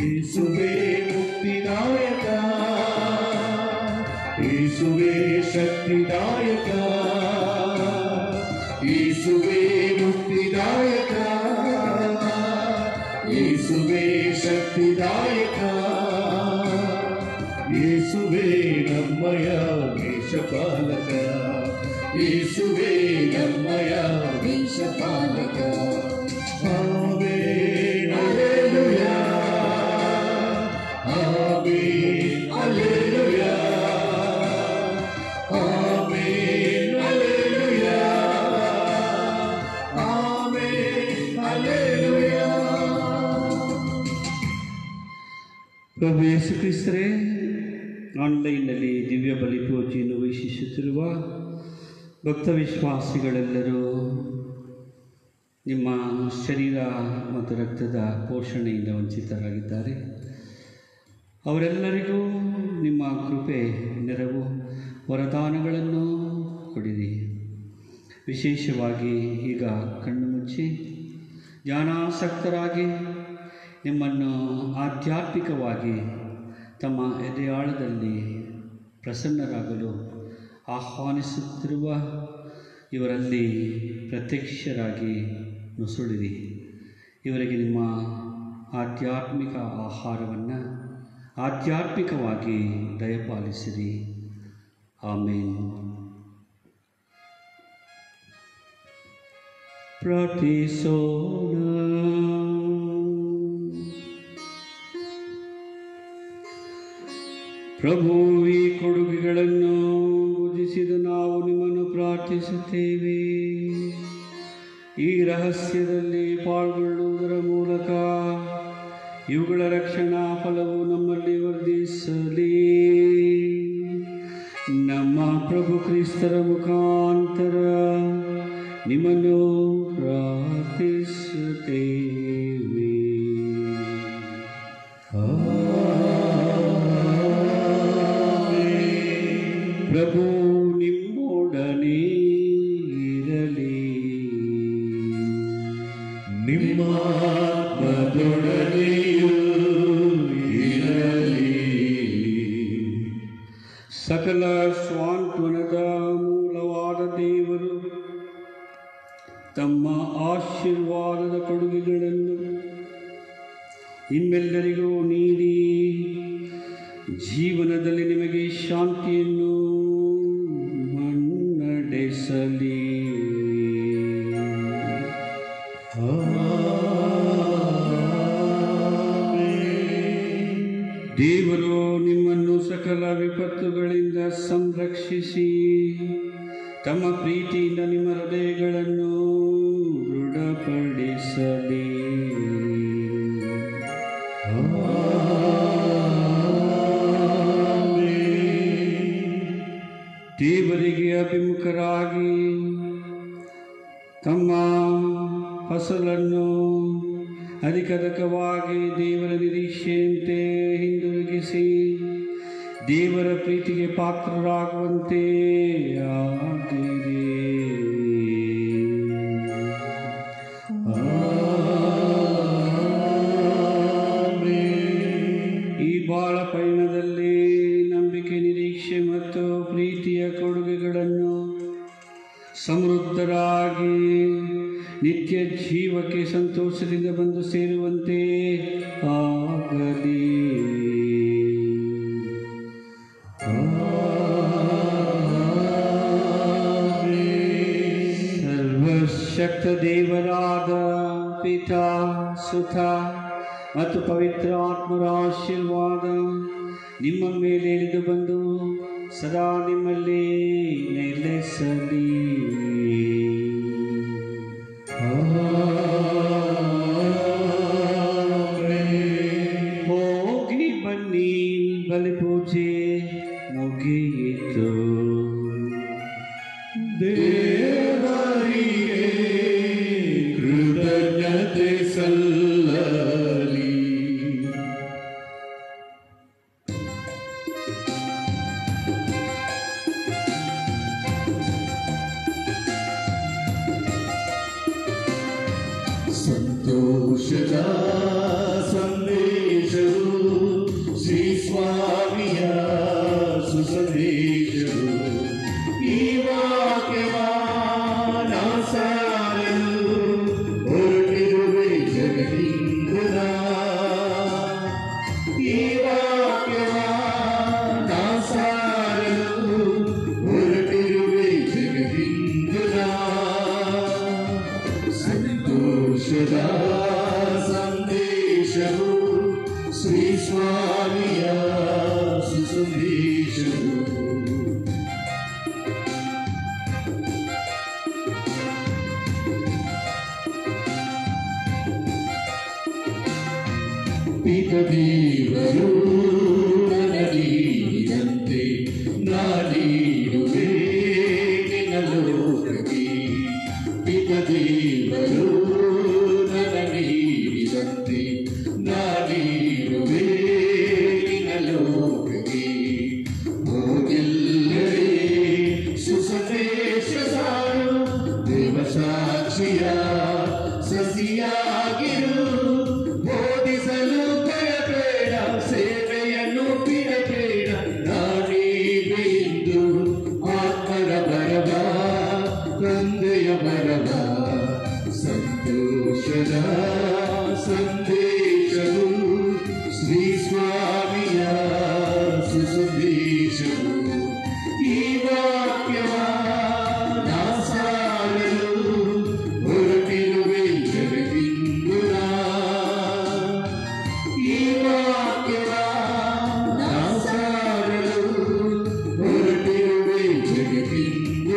ಯೇಸುವೇ ಮುಕ್ತಿದಾಯಕ ಯೇಸುವೇ ಶಕ್ತಿದಾಯಕ ಯೇಸುವೇ ಮುಕ್ತಿದಾಯಕ ಯೇಸುವೇ ಶಕ್ತಿದಾಯಕ ಯೇಸುವೇ ನಮ್ಮಯ ದೇಶಪಾಲಕ ಯೇಸುವೇ ನಮ್ಮಯ ದೇಶಪಾಲಕ ಆವೆ ಹಲ್ಲೆಲೂಯಾ ಆವೆ ಹಲ್ಲೆಲೂಯಾ ಆವೆ ಹಲ್ಲೆಲೂಯಾ ಆವೆ ಹಲ್ಲೆಲೂಯಾ. ಪ್ರಭು ಯೇಸು ಕ್ರಿಸ್ತರೇ, ಆನ್ಲೈನ್ನಲ್ಲಿ ದಿವ್ಯ ಬಲಿ ಪೂಜೆಯನ್ನು ವೀಕ್ಷಿಸುತ್ತಿರುವ ಭಕ್ತ ವಿಶ್ವಾಸಿಗಳೆಲ್ಲರೂ ನಿಮ್ಮ ಶರೀರ ಮತ್ತು ರಕ್ತದ ಪೋಷಣೆಯಿಂದ ವಂಚಿತರಾಗಿದ್ದಾರೆ. ಅವರೆಲ್ಲರಿಗೂ ನಿಮ್ಮ ಕೃಪೆ, ನೆರವು, ವರದಾನಗಳನ್ನು ಕೊಡಿರಿ. ವಿಶೇಷವಾಗಿ ಈಗ ಕಣ್ಣು ಮುಚ್ಚಿ ಜ್ಞಾನಾಸಕ್ತರಾಗಿ ನಿಮ್ಮನ್ನು ಆಧ್ಯಾತ್ಮಿಕವಾಗಿ ತಮ್ಮ ಎದೆಯಾಳದಲ್ಲಿ ಪ್ರಸನ್ನರಾಗಲು ಆಹ್ವಾನಿಸುತ್ತಿರುವ ಇವರಲ್ಲಿ ಪ್ರತ್ಯಕ್ಷರಾಗಿ ನುಸುಳಿರಿ. ಇವರಿಗೆ ನಿಮ್ಮ ಆಧ್ಯಾತ್ಮಿಕ ಆಹಾರವನ್ನು ಆಧ್ಯಾತ್ಮಿಕವಾಗಿ ದಯಪಾಲಿಸಿರಿ. ಆಮೇನ್. ಪ್ರಾರ್ಥಿಸೋಣ. ಪ್ರಭು, ಈ ಕೊಡುಗೆಗಳನ್ನು ಭುಜಿಸಿದ ನಾವು ನಿಮ್ಮನ್ನು ಪ್ರಾರ್ಥಿಸುತ್ತೇವೆ. ಈ ರಹಸ್ಯದಲ್ಲಿ ಪಾಲ್ಗೊಳ್ಳುವುದರ ಮೂಲಕ ಇವುಗಳ ರಕ್ಷಣಾ ಫಲವು ನಮ್ಮಲ್ಲಿ ವರ್ಧಿಸಲಿ. ನಮ್ಮ ಪ್ರಭು ಕ್ರಿಸ್ತರ ಮುಖಾಂತರ ನಿಮ್ಮನ್ನು ಪ್ರಾರ್ಥಿಸುತ್ತೇವೆ. ಪ್ರಭು ನಿಮ್ಮೊಡನೆ ಇರಲಿ. ನಿಮ್ಮ ಆತ್ಮದೊಡನೆಯೂ ಇರಲಿ. ಸಕಲ ಸ್ವಾಂತವನದ ಮೂಲವಾದ ದೇವರು ತಮ್ಮ ಆಶೀರ್ವಾದದ ಕೊಡುಗೆಗಳನ್ನು ನಿಮ್ಮೆಲ್ಲರಿಗೂ ನೀಡಿ ಜೀವನದಲ್ಲಿ ನಿಮಗೆ ಶಾಂತಿಯನ್ನು ಮುನ್ನಡೆಸಲಿ. ದೇವರು ನಿಮ್ಮನ್ನು ಸಕಲ ವಿಪತ್ತುಗಳಿಂದ ಸಂರಕ್ಷಿಸಿ ತಮ್ಮ ಪ್ರೀತಿಯಿಂದ ನಿಮ್ಮ ಹೃದಯಗಳನ್ನು ದೃಢಪಡಿಸಲಿ. ಅಭಿಮುಖರಾಗಿ ತಮ್ಮ ಫಸಲನ್ನು ಅಧಿಕವಾಗಿ ದೇವರ ನಿರೀಕ್ಷೆಯಂತೆ ಹಿಂದಿರುಗಿಸಿ ದೇವರ ಪ್ರೀತಿಗೆ ಪಾತ್ರರಾಗುವಂತೆ ಆಗಿರಿ. ಈ ಬಾಳ ಪಯಣದಲ್ಲಿ ನಂಬಿಕೆ, ನಿರೀಕ್ಷೆ ಮತ್ತು ಪ್ರೀತಿಯ ಕೊಡುಗೆಗಳನ್ನು ಸಮೃದ್ಧರಾಗಿ ನಿತ್ಯ ಜೀವಕ್ಕೆ ಸಂತೋಷದಿಂದ ಬಂದು ಸೇರುವಂತೆ ಆಗಲಿ. ಸರ್ವಶಕ್ತ ದೇವರಾದ ಪಿತಾ, ಸುತ ಮತ್ತು ಪವಿತ್ರ ಆತ್ಮರ ಆಶೀರ್ವಾದ ನಿಮ್ಮ ಮೇಲೆ ಇಳಿದು ಬಂದು ಸದಾ ನಿಮ್ಮಲ್ಲಿ ನೆಲೆಸಲಿ. ಹೋಗಿ ಬನ್ನಿ, ಬಲಿಪೂಜೆ ಮುಗಿಯಿತು. ದೇವರಿಗೆ ಕೃತಜ್ಞತೆ ಸಲ್ಲಲಿ. ಸಂತೋಷದ ಸಂದೇಶವು ಶ್ರೀ ಸ್ವಾಮಿಯ ಸುಸಂದೇಶವು. ಈ ವಾಕ್ಯವಾನ ಸಾರಲು ಹೊರಟಿರುವೆ ಜಗದಿಂದ. ಈ ವಾಕ್ಯವಾನ ಸಾರಲು ಹೊರಟಿರುವೆ ಜಗದಿಂದ. ಸಂತೋಷದ ಸಂದೇಶವು ಶ್ರೀ ಸ್ವಾಮಿಯ ಸುಸಂದೇಶವು. ಪಿತದೇವರು ನನಗೀದಂತೆ ನಾನೀಡುವೆ ನಿನ್ನ ಲೋಕಕ್ಕೆ. ಪಿತದೇವರು ನನಗೀದಂತೆ ನಾನೀಡುವೆ ನಿನ್ನ ಲೋಕಕ್ಕೆ. ಹೋಗೆಲ್ಲರೇ ಸುಸಂದೇಶ ಸಾರು, ದೇವ ಸಾಕ್ಷಿಯ ಸಸಿಯಾಗಿರು. ಬೋಧಿಸಲು ಭಯಬೇಡ, ಸೇವೆಯನ್ನು ಬಿಡಬೇಡ. ನಾನೀವೆ ಇಂದು ಆತ್ಮರ ಬರವ, ತಂದೆಯ ಬರವ. ಸಂತೋಷದ ಸಂದೇಶವು ಶ್ರೀ ಸ್ವಾಮಿಯ ಸುಸಂದೇಶವು. ಈ ವಾಕ್ಯವಾನ ಸಾರಲು ಹೊರಟಿರುವೆ ಜಗದಿಂದ. ಈ ವಾಕ್ಯವಾನ ಸಾರಲು ಹೊರಟಿರುವೆ ಜಗದಿಂದ.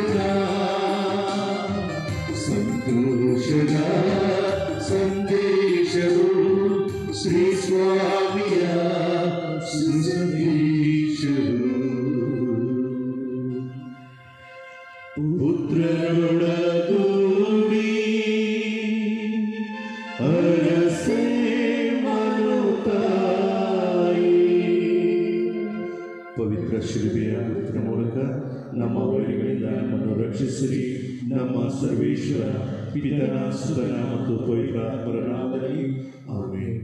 ಸಂತೋಷದ ಸಂದೇಶವು ಶ್ರೀ ಸ್ವಾಮಿಯ ಸುಸಂದೇಶವು. ಪುತ್ರರೊಡಗೂಡಿ ಅರಸೆ ಮನುತಾಯಿ. ಪವಿತ್ರ ಶಿಲುಬೆಯ ಮೂಲಕ ನಮ್ಮ ಬಳಿಗಳಿಂದ ನಮ್ಮನ್ನು ರಕ್ಷಿಸಿರಿ. ನಮ್ಮ ಸರ್ವೇಶ್ವರ ಪಿತನ, ಸುತನ ಮತ್ತು ಪವಿತ್ರ ಆತ್ಮರ ನಾಮದಲ್ಲಿ ಆಮೆನ್.